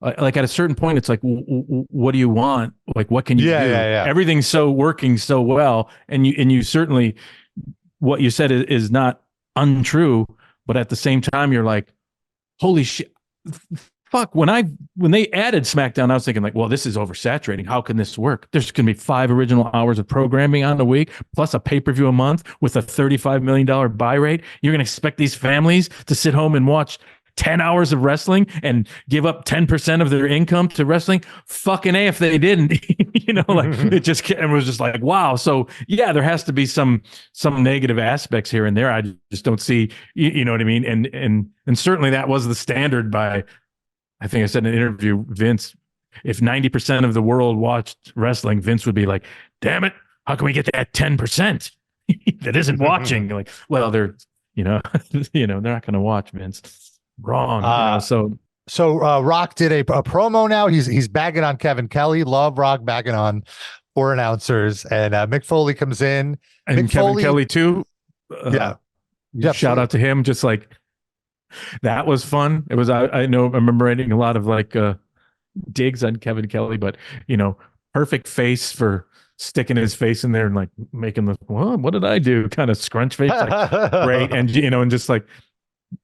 [SPEAKER 2] like at a certain point, it's like, what do you want? Like, what can you do?
[SPEAKER 1] Yeah.
[SPEAKER 2] Everything's so working so well, and you certainly, what you said is not untrue, but at the same time, you're like, holy shit. Fuck, when they added SmackDown, I was thinking like, well, this is oversaturating. How can this work? There's going to be 5 original hours of programming on the week, plus a pay-per-view a month with a $35 million buy rate. You're going to expect these families to sit home and watch 10 hours of wrestling and give up 10% of their income to wrestling? Fucking A if they didn't. It was just like, wow. So yeah, there has to be some negative aspects here and there. I just don't see, you know what I mean? And certainly that was the standard by, I think I said in an interview, Vince, if 90% of the world watched wrestling, Vince would be like, damn it, how can we get that 10% that isn't watching? Like, well, they're not going to watch, Vince. Wrong.
[SPEAKER 1] So Rock did a promo now. He's bagging on Kevin Kelly. Love Rock bagging on 4 announcers. And Mick Foley comes in.
[SPEAKER 2] And
[SPEAKER 1] Mick
[SPEAKER 2] Kevin
[SPEAKER 1] Foley,
[SPEAKER 2] Kelly too.
[SPEAKER 1] Yeah.
[SPEAKER 2] Shout out to him. Just like, that was fun. It was, I remember writing a lot of digs on Kevin Kelly, but perfect face for sticking his face in there and like making the, what did I do? Kind of scrunch face. Like, great. And, and just like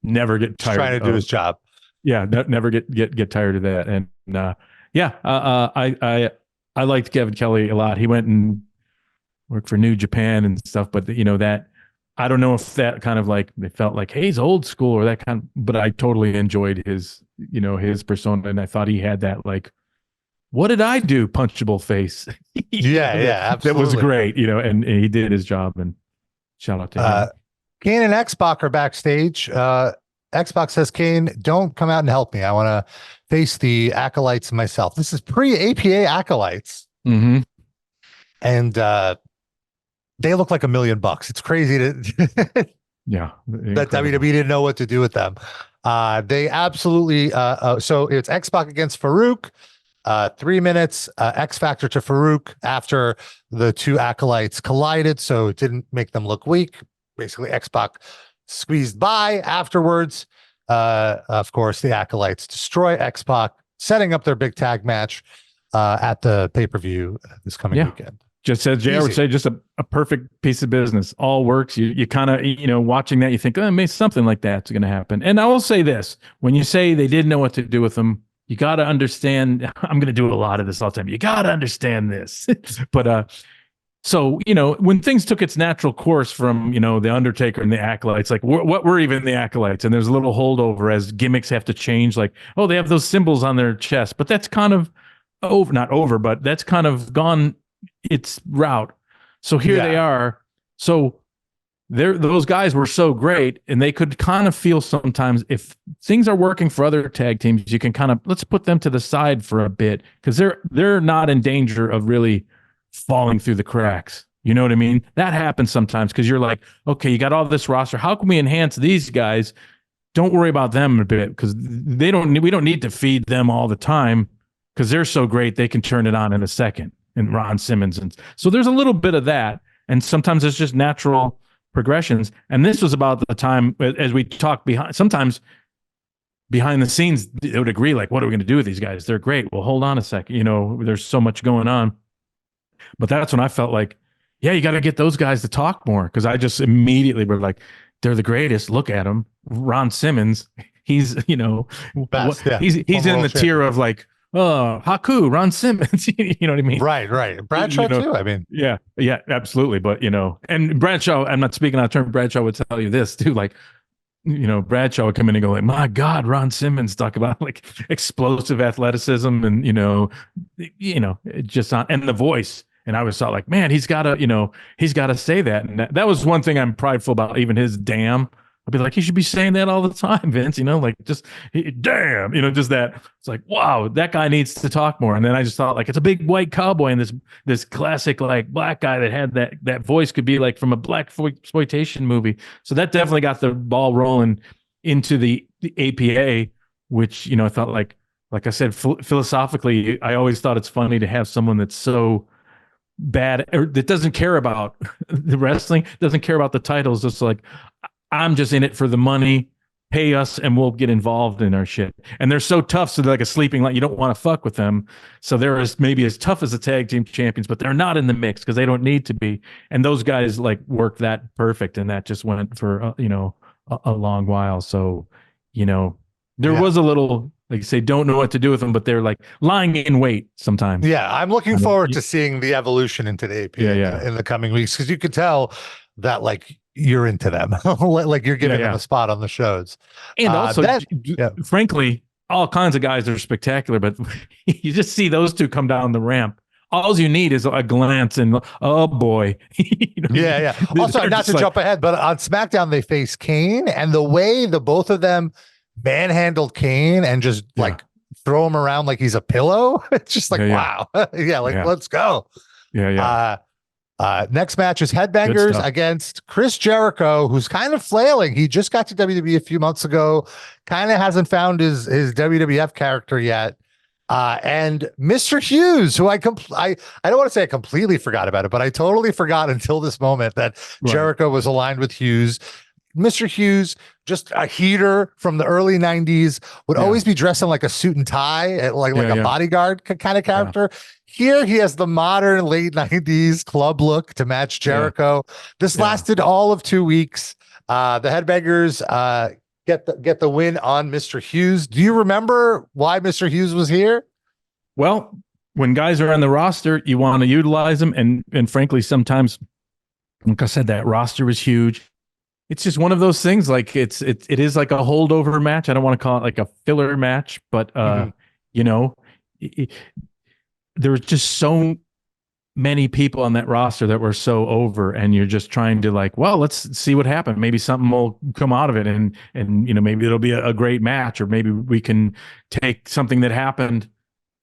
[SPEAKER 2] never get tired.
[SPEAKER 1] Trying to do his job.
[SPEAKER 2] Yeah. Never get tired of that. And I liked Kevin Kelly a lot. He went and worked for New Japan and stuff, but that, I don't know if that kind of like, they felt like, hey, he's old school or that kind of, but I totally enjoyed his persona. And I thought he had that, like, what did I do? Punchable face.
[SPEAKER 1] Yeah, absolutely.
[SPEAKER 2] That was great, and he did his job, and shout out to him.
[SPEAKER 1] Kane and X-Pac are backstage. X-Pac says, Kane, don't come out and help me. I want to face the Acolytes myself. This is pre-APA Acolytes.
[SPEAKER 2] Mm-hmm.
[SPEAKER 1] And, they look like $1 million. It's crazy that WWE didn't know what to do with them. They absolutely. So it's X-Pac against Farouk. 3 minutes. X Factor to Farouk after the 2 Acolytes collided, so it didn't make them look weak. Basically, X-Pac squeezed by afterwards. Of course, the Acolytes destroy X-Pac, setting up their big tag match at the pay-per-view this coming weekend.
[SPEAKER 2] Just as JR would say, just a perfect piece of business. All works. You kind of, watching that, you think, maybe something like that's going to happen. And I will say this, when you say they didn't know what to do with them, you got to understand, I'm going to do a lot of this all the time. You got to understand this. But so, when things took its natural course from, the Undertaker and the Acolytes, like what were even the Acolytes? And there's a little holdover as gimmicks have to change. Like, oh, they have those symbols on their chest, but that's kind of not over, but that's kind of gone its route. So here they are. So those guys were so great, and they could kind of feel sometimes if things are working for other tag teams, you can kind of, let's put them to the side for a bit, because they're not in danger of really falling through the cracks. You know what I mean? That happens sometimes because you're like, okay, you got all this roster. How can we enhance these guys? Don't worry about them a bit, because we don't need to feed them all the time, because they're so great they can turn it on in a second. And Ron Simmons. And so there's a little bit of that. And sometimes it's just natural progressions. And this was about the time, as we talked sometimes behind the scenes, they would agree, like, what are we going to do with these guys? They're great. Well, hold on a second. There's so much going on. But that's when I felt like, yeah, you got to get those guys to talk more. Because I just immediately were like, they're the greatest. Look at them. Ron Simmons. He's,
[SPEAKER 1] Best,
[SPEAKER 2] he's in the tier of like, Haku, Ron Simmons. You know what I mean?
[SPEAKER 1] Right. Bradshaw too. I mean,
[SPEAKER 2] yeah, absolutely. But and Bradshaw, I'm not speaking out of turn. Bradshaw would tell you this too, like. Bradshaw would come in and go like, my God, Ron Simmons, talk about like explosive athleticism and, just on, and the voice. And I always thought like, man, he's got to say that. And that was one thing I'm prideful about, even his damn. I'd be like, he should be saying that all the time, Vince, like just damn, just that. It's like, wow, that guy needs to talk more. And then I just thought like, it's a big white cowboy and this classic like black guy that had that voice could be like from a black exploitation movie. So that definitely got the ball rolling into the APA, which, I thought like I said, philosophically, I always thought it's funny to have someone that's so bad or that doesn't care about the wrestling, doesn't care about the titles. Just like, I'm just in it for the money, pay us and we'll get involved in our shit. And they're so tough. So they're like a sleeping light. You don't want to fuck with them. So they're maybe as tough as the tag team champions, but they're not in the mix because they don't need to be. And those guys like work that perfect. And that just went for, a long while. So, there was a little, like you say, don't know what to do with them, but they're like lying in wait sometimes.
[SPEAKER 1] Yeah. I'm looking forward to seeing the evolution into the APA in the coming weeks. Cause you could tell that like, you're into them, like you're giving them a spot on the shows.
[SPEAKER 2] And also, frankly, all kinds of guys are spectacular, but you just see those two come down the ramp. All you need is a glance and, oh boy.
[SPEAKER 1] Also, not to jump ahead, but on SmackDown, they face Kane, and the way the both of them manhandled Kane and just like throw him around like he's a pillow. It's just like, wow. Let's go. Next match is Headbangers against Chris Jericho, who's kind of flailing. He just got to WWE a few months ago, kind of hasn't found his WWF character yet. And Mr. Hughes, who I don't want to say I completely forgot about it, but I totally forgot until this moment that Jericho was aligned with Hughes. Mr. Hughes, just a heater from the early 90s, would always be dressed in like a suit and tie, like a bodyguard kind of character. Here he has the modern late 90s club look to match Jericho. This lasted all of 2 weeks. The Headbangers get the win on Mr. Hughes. Do you remember why Mr. Hughes was here?
[SPEAKER 2] Well, when guys are on the roster, you want to utilize them. And frankly, sometimes, like I said, that roster was huge. It's just one of those things. Like it is like a holdover match. I don't want to call it like a filler match, but there was just so many people on that roster that were so over, and you're just trying to like, well, let's see what happened. Maybe something will come out of it, and maybe it'll be a great match, or maybe we can take something that happened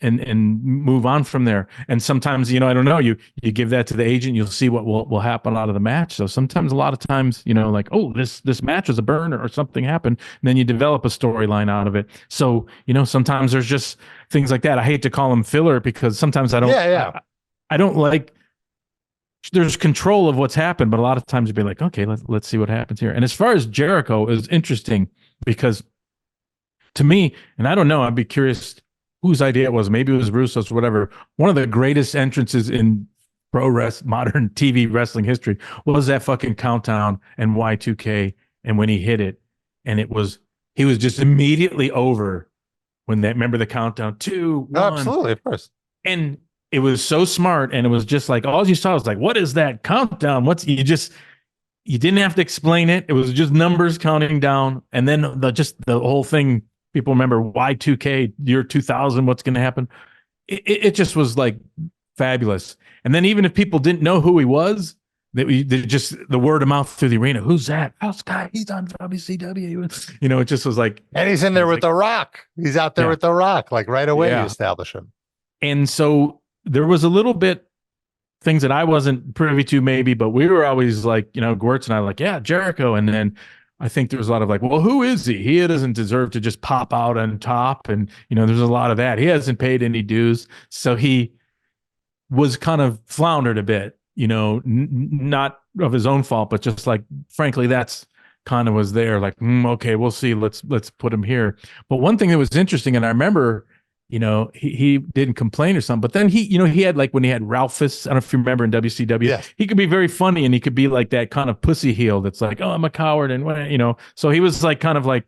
[SPEAKER 2] and move on from there. And sometimes, I don't know, you give that to the agent, you'll see what will happen out of the match. So sometimes, a lot of times, like, oh, this match was a burner or something happened, and then you develop a storyline out of it. So, sometimes there's just things like that. I hate to call them filler because sometimes I don't, I don't like, there's control of what's happened, but a lot of times you'd be like, okay, let's see what happens here. And as far as Jericho, is interesting because to me, and I don't know, I'd be curious whose idea it was. Maybe it was Russo's or whatever. One of the greatest entrances in modern TV wrestling history was that fucking countdown and Y2K. And when he hit it, and he was just immediately over when remember the countdown, 2, 1.
[SPEAKER 1] Absolutely, of course.
[SPEAKER 2] And it was so smart. And it was just like, all you saw was like, what is that countdown? You didn't have to explain it. It was just numbers counting down. And then the whole thing, people remember Y2K, year 2000, what's going to happen. It just was like fabulous. And then even if people didn't know who he was, they just the word of mouth through the arena. Who's that? Oh, Scott, he's on WCW. It just was like.
[SPEAKER 1] And he's in there with The Rock. He's out there with The Rock. Like right away, you establish him. And
[SPEAKER 2] so there was a little bit things that I wasn't privy to maybe, but we were always like, Gwurtz and I like, yeah, Jericho. And then I think there was a lot of like, well, who is he? He doesn't deserve to just pop out on top. And, there's a lot of that. He hasn't paid any dues. So he was kind of floundered a bit, not of his own fault, but just like, frankly, that's kind of was there like, okay, we'll see. Let's put him here. But one thing that was interesting, and I remember, he didn't complain or something, but then he had like when he had Ralphus, I don't know if you remember in WCW, he could be very funny and he could be like that kind of pussy heel that's like, oh, I'm a coward. And so he was like, kind of like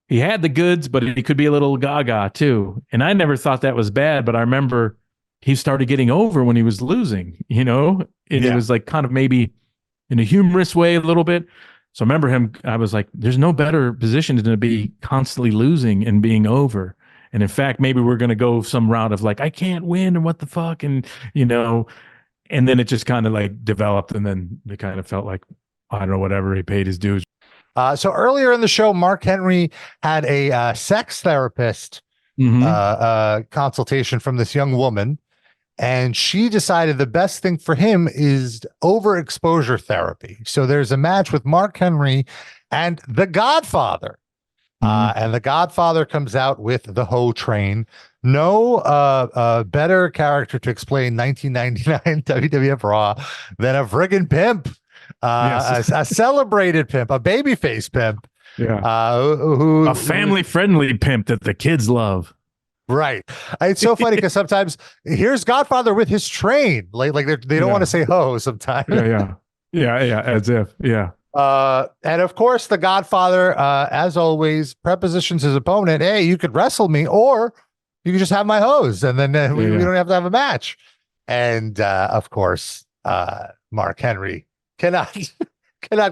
[SPEAKER 2] he had the goods, but he could be a little gaga too. And I never thought that was bad, but I remember he started getting over when he was losing, and it was like kind of maybe in a humorous way a little bit. So I remember him, I was like, there's no better position than to be constantly losing and being over. And in fact, maybe we're going to go some route of like, I can't win and what the fuck. And, and then it just kind of like developed. And then it kind of felt like, I don't know, whatever, he paid his dues.
[SPEAKER 1] So earlier in the show, Mark Henry had a sex therapist consultation from this young woman. And she decided the best thing for him is overexposure therapy. So there's a match with Mark Henry and the Godfather. And the Godfather comes out with the Hoe Train. No better character to explain 1999 WWF Raw than a friggin' pimp. A celebrated pimp, a babyface pimp.
[SPEAKER 2] Who a family-friendly pimp that the kids love.
[SPEAKER 1] Right. It's so funny because sometimes here's Godfather with his train. Like they don't want to say ho sometimes.
[SPEAKER 2] Yeah. As if. Yeah.
[SPEAKER 1] And of course, the Godfather, as always, prepositions his opponent. Hey, you could wrestle me, or you could just have my hose, and then we don't have to have a match. And of course, Mark Henry cannot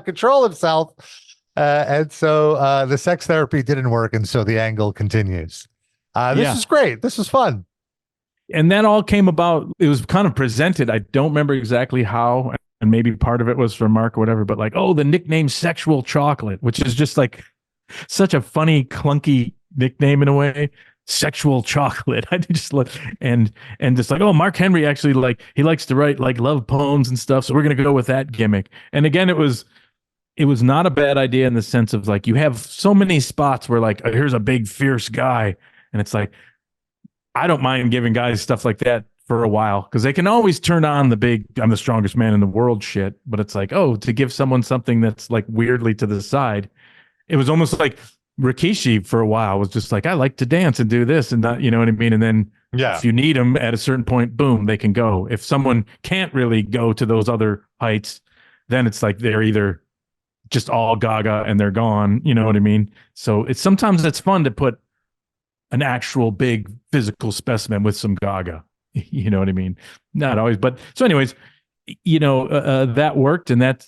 [SPEAKER 1] control himself. And so the sex therapy didn't work, and so the angle continues. This is great. This is fun.
[SPEAKER 2] And that all came about. It was kind of presented. I don't remember exactly how, and maybe part of it was from Mark or whatever, but like, the nickname Sexual Chocolate, which is just like such a funny, clunky nickname in a way. Sexual Chocolate. I just look and just like, Mark Henry actually he likes to write like love poems and stuff. So we're going to go with that gimmick. And again, it was not a bad idea in the sense of like, you have so many spots where like, here's a big, fierce guy. And it's like, I don't mind giving guys stuff like that for a while because they can always turn on the big, I'm the strongest man in the world shit. But it's like, to give someone something that's like weirdly to the side. It was almost like Rikishi for a while was just like, I like to dance and do this and that, you know what I mean? And then if you need them at a certain point, boom, they can go. If someone can't really go to those other heights, then it's like they're either just all gaga and they're gone. You know what I mean? So sometimes it's fun to put an actual big physical specimen with some gaga, you know what I mean? Not always, but so anyways, that worked. And that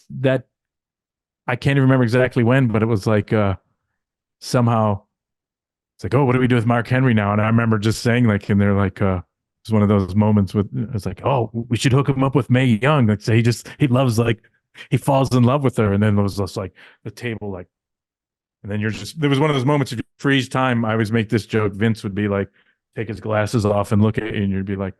[SPEAKER 2] I can't even remember exactly when, but it was like, somehow it's like, what do we do with Mark Henry now? And I remember just saying like, and they're like, it's one of those moments with, it's like, we should hook him up with Mae Young. Like say he loves, like, he falls in love with her. And then it was just like the table, like, and then there was one of those moments if you freeze time. I always make this joke. Vince would be like, take his glasses off and look at you, and you'd be like,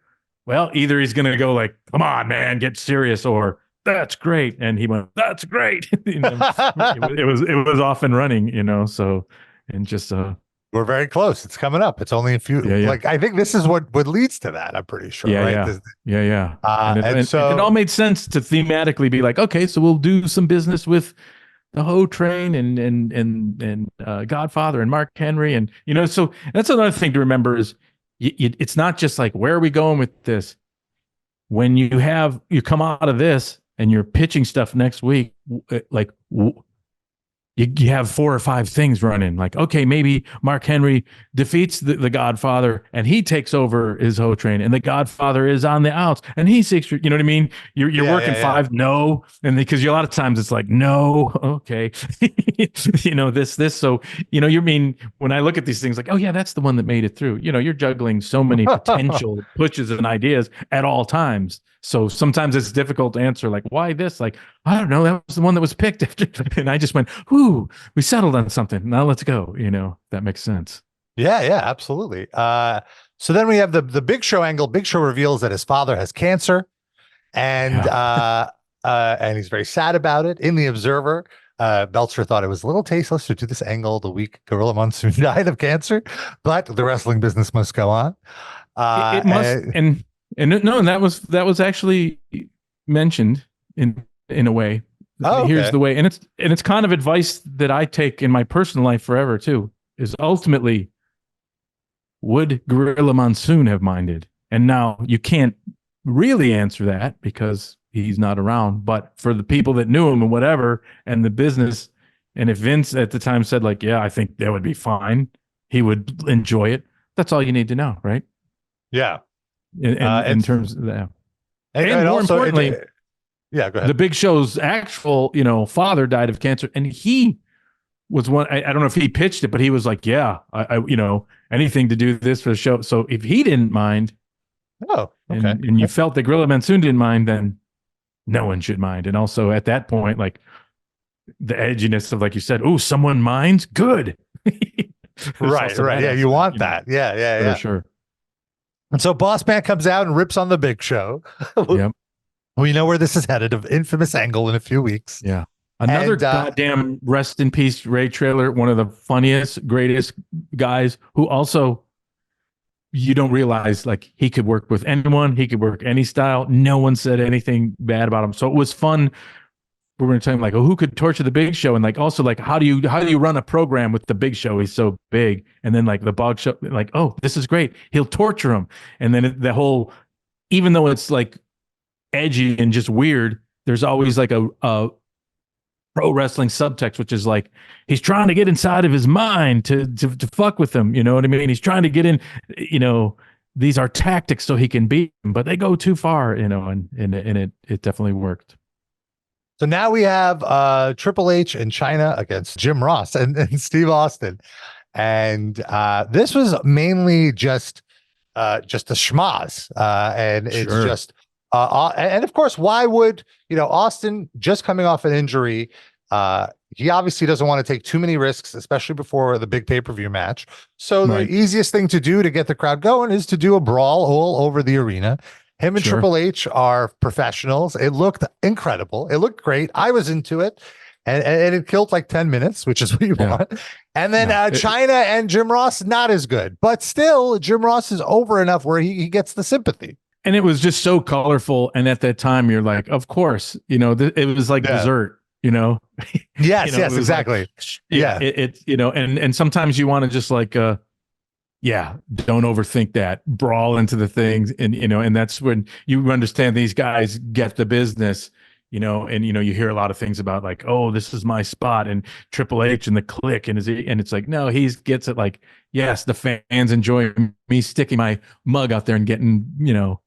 [SPEAKER 2] well, either he's going to go like, come on, man, get serious, or that's great. And he went, that's great. It was off and running, so, and just,
[SPEAKER 1] we're very close. It's coming up. It's only a few, like, I think this is what leads to that. I'm pretty sure. Right?
[SPEAKER 2] And so it all made sense to thematically be like, okay, so we'll do some business with the Hoe Train and Godfather and Mark Henry. And, so that's another thing to remember is it's not just like, where are we going with this? When you come out of this and you're pitching stuff next week, like you have 4 or 5 things running. Like, okay, maybe Mark Henry defeats the Godfather and he takes over his Hoe Train, and the Godfather is on the outs and he's 6. You know what I mean? You're working 5. No. And because a lot of times it's like, no, okay. this. So, you mean when I look at these things like, oh yeah, that's the one that made it through. You're juggling so many potential pushes and ideas at all times. So sometimes it's difficult to answer, like, why this? Like, I don't know. That was the one that was picked. And I just went, whoo, we settled on something. Now let's go. That makes sense.
[SPEAKER 1] Yeah, absolutely. So then we have the Big Show angle. Big Show reveals that his father has cancer, and he's very sad about it. In the Observer, Belcher thought it was a little tasteless to do this angle the week Gorilla Monsoon died of cancer, but the wrestling business must go on.
[SPEAKER 2] It must, and that was actually mentioned in a way. Here's the way, and it's kind of advice that I take in my personal life forever too. Is ultimately, would Gorilla Monsoon have minded? And now you can't really answer that because he's not around. But for the people that knew him and whatever, and the business, And if Vince at the time said like, yeah, I think that would be fine, he would enjoy it. That's all you need to know, right?
[SPEAKER 1] Yeah.
[SPEAKER 2] In terms of that.
[SPEAKER 1] And
[SPEAKER 2] more
[SPEAKER 1] also,
[SPEAKER 2] importantly,
[SPEAKER 1] go ahead.
[SPEAKER 2] The Big Show's actual, father died of cancer, and he was one. I don't know if he pitched it, but he was like, "Yeah, I anything to do this for the show." So if he didn't mind,
[SPEAKER 1] okay,
[SPEAKER 2] and you felt that Gorilla Monsoon didn't mind, then no one should mind. And also at that point, like the edginess of, like you said, "Oh, someone minds, good."
[SPEAKER 1] right. Yeah, you want that. Yeah.
[SPEAKER 2] For sure.
[SPEAKER 1] And so Boss Man comes out and rips on the Big Show.
[SPEAKER 2] Yep.
[SPEAKER 1] We know where this is headed, an infamous angle in a few weeks.
[SPEAKER 2] Yeah. Another goddamn rest in peace Ray Traylor, one of the funniest, greatest guys who also, you don't realize, like, he could work with anyone. He could work any style. No one said anything bad about him. So it was fun. We were talking like, oh, who could torture the Big Show? And like, also like, how do you run a program with the Big Show? He's so big. And then like the Bog Show, like, oh, this is great. He'll torture him. And then the whole, even though it's like edgy and just weird, there's always like a pro wrestling subtext, which is like, he's trying to get inside of his mind to fuck with him. You know what I mean? He's trying to get in, these are tactics so he can beat him, but they go too far, and it definitely worked.
[SPEAKER 1] So now we have Triple H and China against Jim Ross and Steve Austin. And this was mainly just the schmaz. And it's just, and of course, why would, Austin just coming off an injury, he obviously doesn't want to take too many risks, especially before the big pay-per-view match. So the easiest thing to do to get the crowd going is to do a brawl all over the arena. Him and Triple H are professionals. It looked incredible. It looked great. I was into it. And it killed like 10 minutes, which is what you want. And then China and Jim Ross, not as good. But still, Jim Ross is over enough where he gets the sympathy.
[SPEAKER 2] And it was just so colorful. And at that time, you're like, of course, it was like dessert,
[SPEAKER 1] Yes, exactly.
[SPEAKER 2] Like, and sometimes you want to just like, don't overthink that. Brawl into the things, and that's when you understand these guys get the business, and you hear a lot of things about like, oh, this is my spot, and Triple H and the Click, and it's like, no, he gets it. Like, yes, the fans enjoy me sticking my mug out there and getting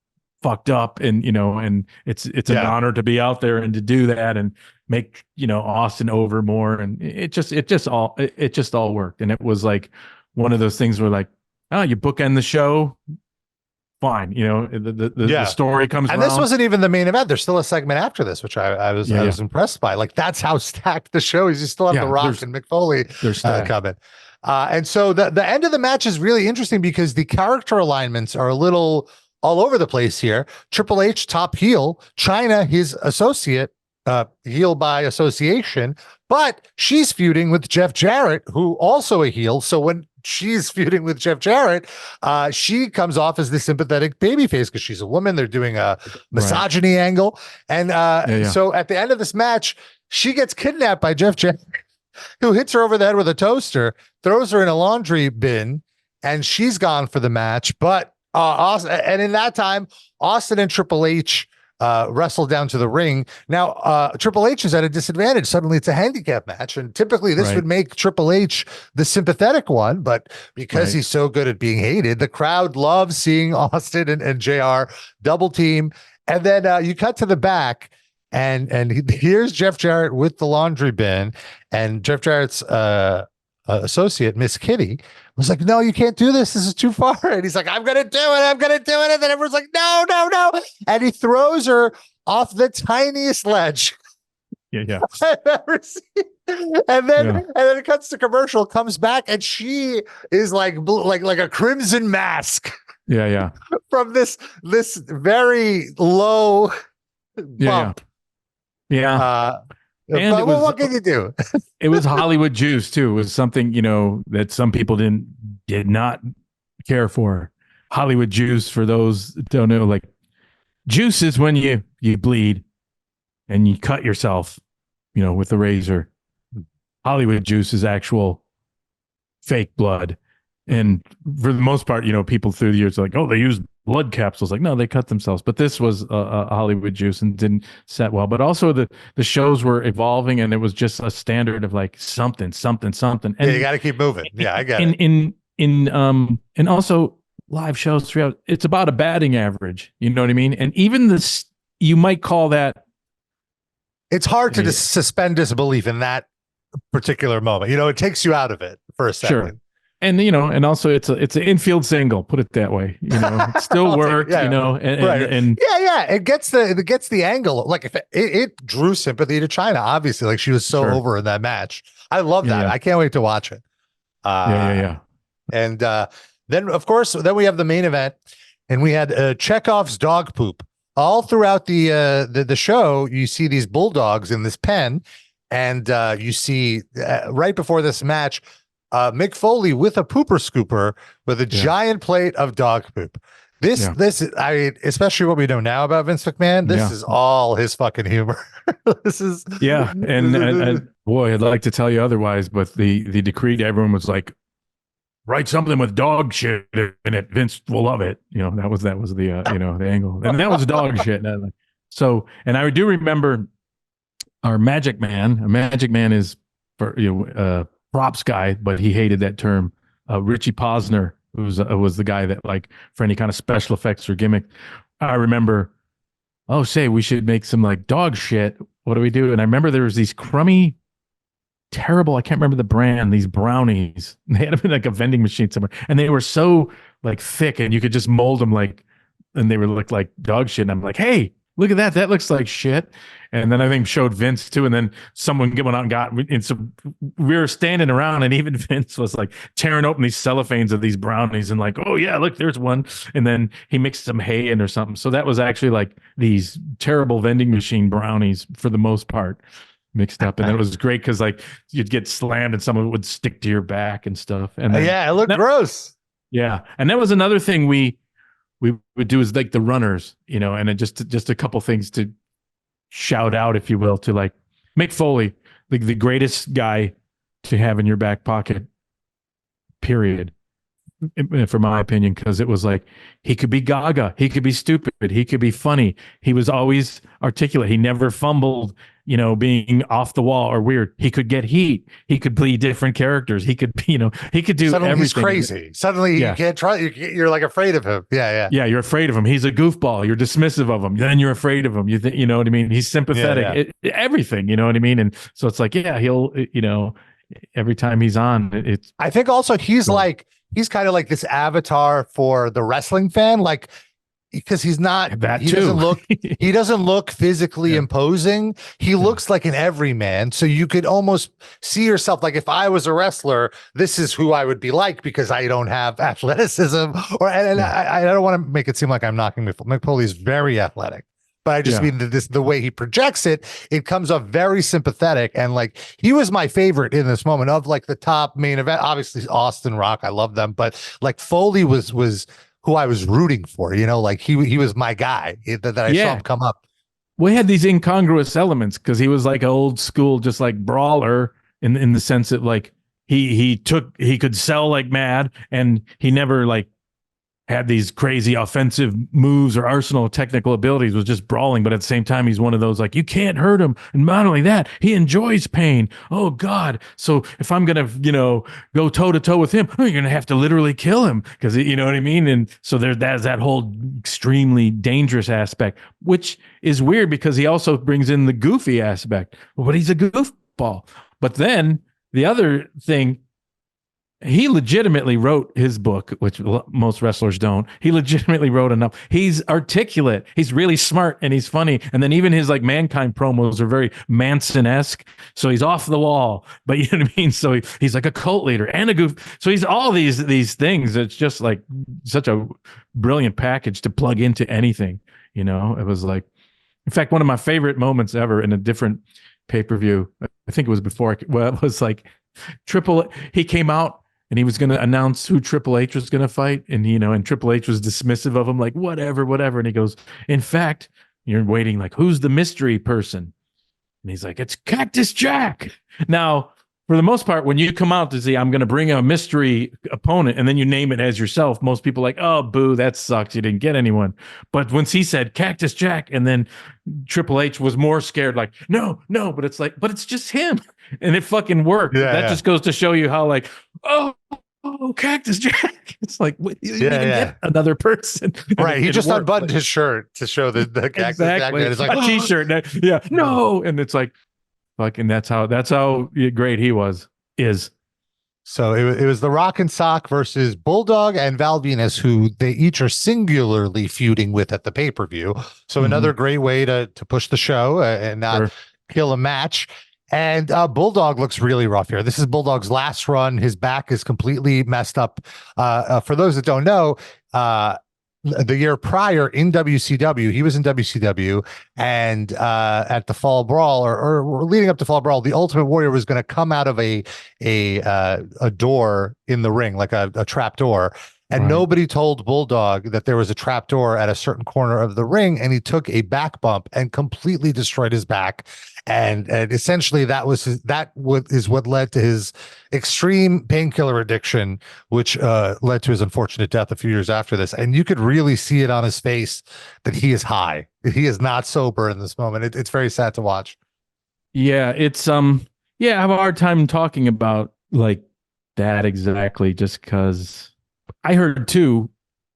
[SPEAKER 2] fucked up, and and it's an honor to be out there and to do that and make Austin over more, and it just all worked, and it was like one of those things where like, oh, you bookend the show, fine. The story comes
[SPEAKER 1] and
[SPEAKER 2] around.
[SPEAKER 1] This wasn't even the main event. There's still a segment after this, which I was impressed by. Like, that's how stacked the show is. You still have The Rock and Mick Foley coming. And so the end of the match is really interesting because the character alignments are a little all over the place here. Triple H, top heel. China, his associate, heel by association. But she's feuding with Jeff Jarrett, who also a heel. So when she's feuding with Jeff Jarrett, she comes off as the sympathetic babyface because she's a woman. They're doing a misogyny angle. And so at the end of this match, she gets kidnapped by Jeff Jarrett, who hits her over the head with a toaster, throws her in a laundry bin, and she's gone for the match. But and in that time, Austin and Triple H wrestled down to the ring. Now, Triple H is at a disadvantage. Suddenly it's a handicap match. And typically this would make Triple H the sympathetic one. But because he's so good at being hated, the crowd loves seeing Austin and JR double team. And then you cut to the back and here's Jeff Jarrett with the laundry bin. And Jeff Jarrett's associate, Miss Kitty, was like, no, you can't do this. This is too far. And he's like, I'm going to do it. And then everyone's like, no. And he throws her off the tiniest ledge I've ever seen. And then it cuts to commercial, comes back, and she is like a crimson mask. From this very low bump.
[SPEAKER 2] And
[SPEAKER 1] what can you do?
[SPEAKER 2] It was Hollywood juice too. It was something, that some people did not care for. Hollywood juice, for those that don't know, like, juice is when you bleed and you cut yourself, with a razor. Hollywood juice is actual fake blood. And for the most part, people through the years are like, oh, they use blood capsules. Like, no, they cut themselves. But this was Hollywood juice and didn't set well. But also the shows were evolving, and it was just a standard of like something. And
[SPEAKER 1] yeah, you got to keep moving. Yeah, I get
[SPEAKER 2] it. And also live shows throughout. It's about a batting average. You know what I mean? And even this, you might call that.
[SPEAKER 1] It's hard to suspend disbelief in that particular moment. It takes you out of it for a second. Sure.
[SPEAKER 2] And and also it's an infield single, put it that way. It still worked,
[SPEAKER 1] yeah.
[SPEAKER 2] and
[SPEAKER 1] it gets the angle. Like if it drew sympathy to China, obviously. Like she was so over in that match. I love that. I can't wait to watch it. And then of course, we have the main event, and we had Chekhov's dog poop all throughout the show. You see these bulldogs in this pen, and you see right before this match. Mick Foley with a pooper scooper with a giant plate of dog poop. This is, especially what we know now about Vince McMahon, this is all his fucking humor. This is
[SPEAKER 2] and boy, I'd like to tell you otherwise, but the decree to everyone was like, write something with dog shit in it. Vince will love it. That was the the angle, and that was dog shit. So, and I do remember our Magic Man. A Magic Man is for props guy, but he hated that term. Richie Posner was the guy that, like, for any kind of special effects or gimmick, I remember, we should make some like dog shit. What do we do? And I remember there was these crummy, terrible, I can't remember the brand, these brownies. They had them in like a vending machine somewhere, and they were so like thick, and you could just mold them and they would look like dog shit. And I'm like, hey, look at that. That looks like shit. And then I think showed Vince too. And then someone went out and got, and so we were standing around, and even Vince was like tearing open these cellophanes of these brownies and like, oh yeah, look, there's one. And then he mixed some hay in or something. So that was actually like these terrible vending machine brownies for the most part mixed up. And it was great because like you'd get slammed and some of it would stick to your back and stuff. And then,
[SPEAKER 1] it looked gross.
[SPEAKER 2] Yeah. And that was another thing we would do is like the runners, and it just a couple things to shout out, if you will, to like Mick Foley, like the greatest guy to have in your back pocket, period, for my opinion, because it was like he could be gaga, he could be stupid, he could be funny. He was always articulate. He never fumbled, being off the wall or weird. He could get heat. He could play different characters. He could, he could do
[SPEAKER 1] Suddenly
[SPEAKER 2] everything.
[SPEAKER 1] He's crazy. Suddenly you can't try. You're like afraid of him. Yeah.
[SPEAKER 2] Yeah, you're afraid of him. He's a goofball. You're dismissive of him. Then you're afraid of him. You know what I mean? He's sympathetic. Everything. You know what I mean? And so it's like, he'll, every time he's on, it's.
[SPEAKER 1] I think also he's kind of like this avatar for the wrestling fan, like. Because he's not
[SPEAKER 2] that
[SPEAKER 1] he doesn't look physically imposing. He looks like an everyman. So you could almost see yourself like, if I was a wrestler, this is who I would be like, because I don't have athleticism I don't want to make it seem like I'm knocking Mick Foley is very athletic. But I just mean that the way he projects it comes off very sympathetic. And like, he was my favorite in this moment of like the top main event. Obviously Austin Rock, I love them, but like Foley was who I was rooting for, like he was my guy that I saw him come up.
[SPEAKER 2] We had these incongruous elements because he was like an old school, just like brawler in the sense that like he could sell like mad, and he never like had these crazy offensive moves or arsenal of technical abilities, was just brawling. But at the same time, he's one of those like, you can't hurt him. And not only that, he enjoys pain. Oh God. So if I'm going to, go toe to toe with him, you're going to have to literally kill him. Cause you know what I mean? And so that's that whole extremely dangerous aspect, which is weird because he also brings in the goofy aspect, but he's a goofball. But then the other thing, he legitimately wrote his book, which most wrestlers don't. He legitimately wrote enough. He's articulate. He's really smart, and he's funny. And then even his like Mankind promos are very Manson-esque. So he's off the wall, but you know what I mean? So he's like a cult leader and a goof. So he's all these things. It's just like such a brilliant package to plug into anything. It was like, in fact, one of my favorite moments ever in a different pay-per-view. I think it was before. It was like he came out and he was going to announce who Triple H was going to fight. And, and Triple H was dismissive of him, like, whatever. And he goes, in fact, you're waiting, like, who's the mystery person? And he's like, it's Cactus Jack. Now, for the most part, when you come out to say, I'm going to bring a mystery opponent, and then you name it as yourself, most people are like, oh, boo, that sucks. You didn't get anyone. But once he said Cactus Jack, and then Triple H was more scared, like, no, but it's like, but it's just him. And it fucking worked. That just goes to show you how, like, oh, Cactus Jack. It's like, you didn't even get another person.
[SPEAKER 1] Right. He just unbuttoned his shirt to show the Cactus Jack.
[SPEAKER 2] It's like a t-shirt. No. And it's like, fucking, that's how great he is.
[SPEAKER 1] So it was The Rock and Sock versus Bulldog and Val Venis, who they each are singularly feuding with at the pay-per-view. So another great way to push the show and not kill a match. And Bulldog looks really rough here. This is Bulldog's last run. His back is completely messed up. For those that don't know, the year prior in WCW, he was in WCW, and at the Fall Brawl or leading up to Fall Brawl, the Ultimate Warrior was going to come out of a door in the ring, like a trap door. And nobody told Bulldog that there was a trap door at a certain corner of the ring, and he took a back bump and completely destroyed his back. And essentially that is what led to his extreme painkiller addiction, which led to his unfortunate death a few years after this. And you could really see it on his face that he is high. He is not sober in this moment. It's very sad to watch.
[SPEAKER 2] Yeah, it's I have a hard time talking about like that exactly, just because I heard too.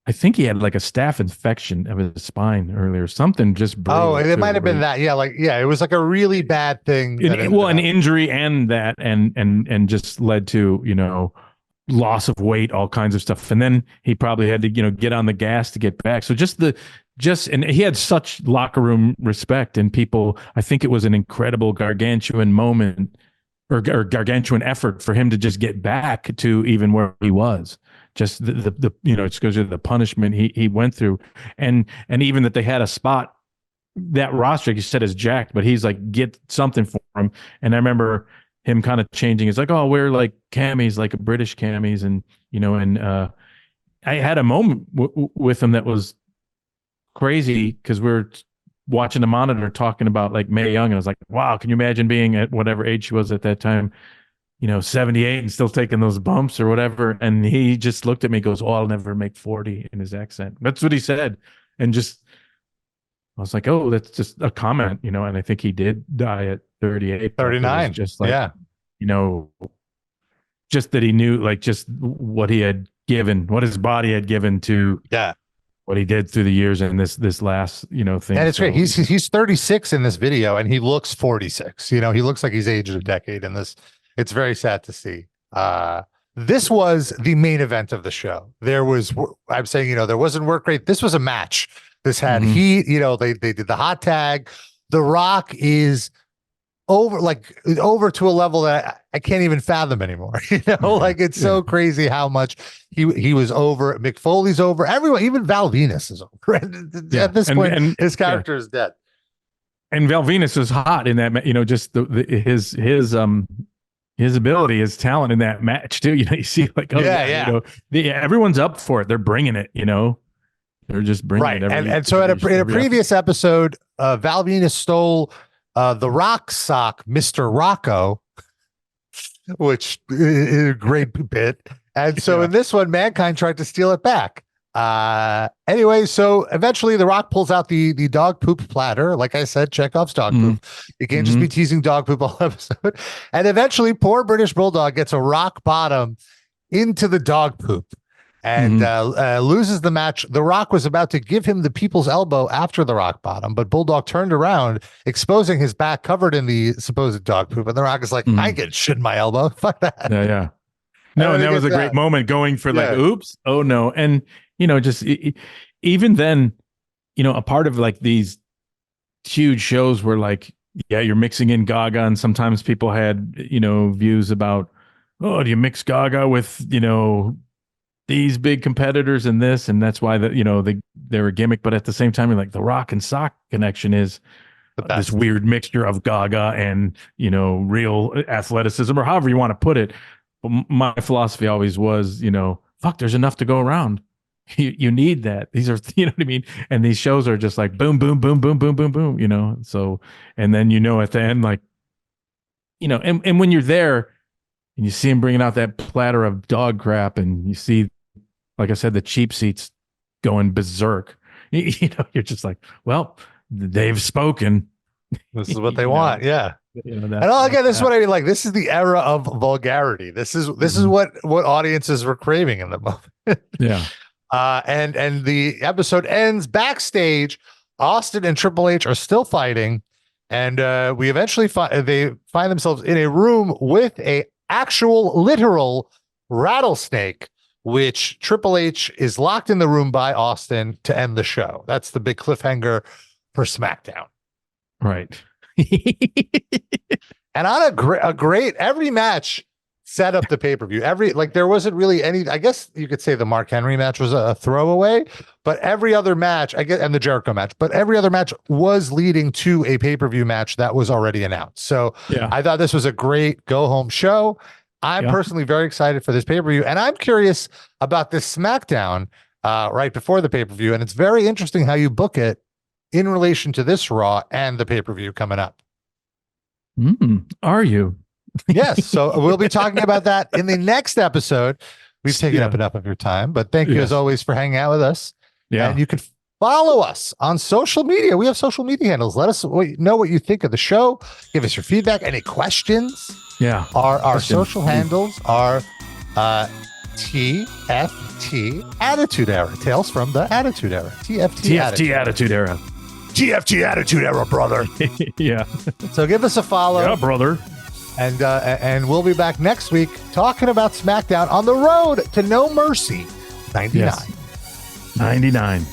[SPEAKER 2] I think he had like a staph infection of his spine earlier, something just brutal.
[SPEAKER 1] Oh, it might have been that. Yeah, it was like a really bad thing.
[SPEAKER 2] An injury and that, and just led to, loss of weight, all kinds of stuff. And then he probably had to, get on the gas to get back. So and he had such locker room respect, and people, I think it was an incredible gargantuan moment or gargantuan effort for him to just get back to even where he was. Just the it goes to the punishment he went through, and even that they had a spot, that roster he said is jacked, but he's like, get something for him. And I remember him kind of changing. It's like, oh, we're like camis, like a British camis, and I had a moment with him that was crazy, because we were watching the monitor talking about like Mae Young, and I was like, wow, can you imagine being at whatever age she was at that time? 78 and still taking those bumps or whatever. And he just looked at me and goes, oh, I'll never make 40 in his accent. That's what he said. And I was like, oh, that's just a comment, and I think he did die at 38,
[SPEAKER 1] 39.
[SPEAKER 2] Just like, just that he knew, like, just what he had given, what his body had given to what he did through the years and this last, thing.
[SPEAKER 1] And it's great. He's 36 in this video, and he looks 46. He looks like he's aged a decade in this. It's very sad to see. This was the main event of the show. There wasn't work rate. This was a match. This had heat. They did the hot tag. The Rock is over to a level that I can't even fathom anymore. It's so crazy how much he was over. Mick Foley's over. Everyone, even Val Venis is over. At this point, his character is dead.
[SPEAKER 2] And Val Venis is hot in that. Just his ability, his talent in that match too. You see, like, everyone's up for it. They're bringing it. They're just bringing it.
[SPEAKER 1] And so in a previous episode, Val Venis stole the Rock sock, Mr. Rocco, which is a great bit. And so in this one, Mankind tried to steal it back. Anyway, so eventually The Rock pulls out the dog poop platter. Like I said, Chekhov's dog poop. You can't just be teasing dog poop all episode. And eventually poor British Bulldog gets a rock bottom into the dog poop and loses the match. The Rock was about to give him the people's elbow after the rock bottom, but Bulldog turned around, exposing his back covered in the supposed dog poop. And The Rock is like, I get shit in my elbow. Fuck that.
[SPEAKER 2] Yeah. No, and that was a great moment, going for like, oops, oh no. And just even then, a part of like these huge shows where like, you're mixing in Gaga, and sometimes people had, views about, oh, do you mix Gaga with, these big competitors and this, and that's why they're a gimmick. But at the same time, you're like, the Rock and Sock connection is this weird mixture of Gaga and, real athleticism, or however you want to put it. But my philosophy always was, fuck, there's enough to go around. You need that. These are, you know what I mean? And these shows are just like boom, boom, boom, boom, boom, boom, boom, so, and then, at the end, like, and when you're there, and you see him bringing out that platter of dog crap, and you see, like I said, the cheap seats going berserk. You're just like, well, they've spoken.
[SPEAKER 1] This is what they want. Yeah. And again, this is what I mean. Like, this is the era of vulgarity. This is what audiences were craving in the moment.
[SPEAKER 2] Yeah.
[SPEAKER 1] And the episode ends backstage. Austin and Triple H are still fighting, and we eventually they find themselves in a room with a actual literal rattlesnake, which Triple H is locked in the room by Austin to end the show. That's the big cliffhanger for SmackDown.
[SPEAKER 2] Right.
[SPEAKER 1] And on a great every match set up the pay-per-view. There wasn't really any, I guess you could say the Mark Henry match was a throwaway, but every other match, I guess, and the Jericho match, but every other match was leading to a pay-per-view match that was already announced. So yeah. I thought this was a great go-home show. I'm personally very excited for this pay-per-view, and I'm curious about this SmackDown right before the pay-per-view, and it's very interesting how you book it in relation to this Raw and the pay-per-view coming up.
[SPEAKER 2] Are you?
[SPEAKER 1] Yes. So we'll be talking about that in the next episode. We've taken up enough of your time, but thank you as always for hanging out with us. Yeah. And you can follow us on social media. We have social media handles. Let us know what you think of the show. Give us your feedback. Any questions?
[SPEAKER 2] Yeah.
[SPEAKER 1] Our social handles are TFT Attitude Era. Tales from the Attitude Era. TFT
[SPEAKER 2] Attitude Era.
[SPEAKER 1] TFT Attitude Era, brother.
[SPEAKER 2] Yeah.
[SPEAKER 1] So give us a follow.
[SPEAKER 2] Yeah, brother.
[SPEAKER 1] And we'll be back next week talking about SmackDown on the road to No Mercy 99.
[SPEAKER 2] Yes. 99.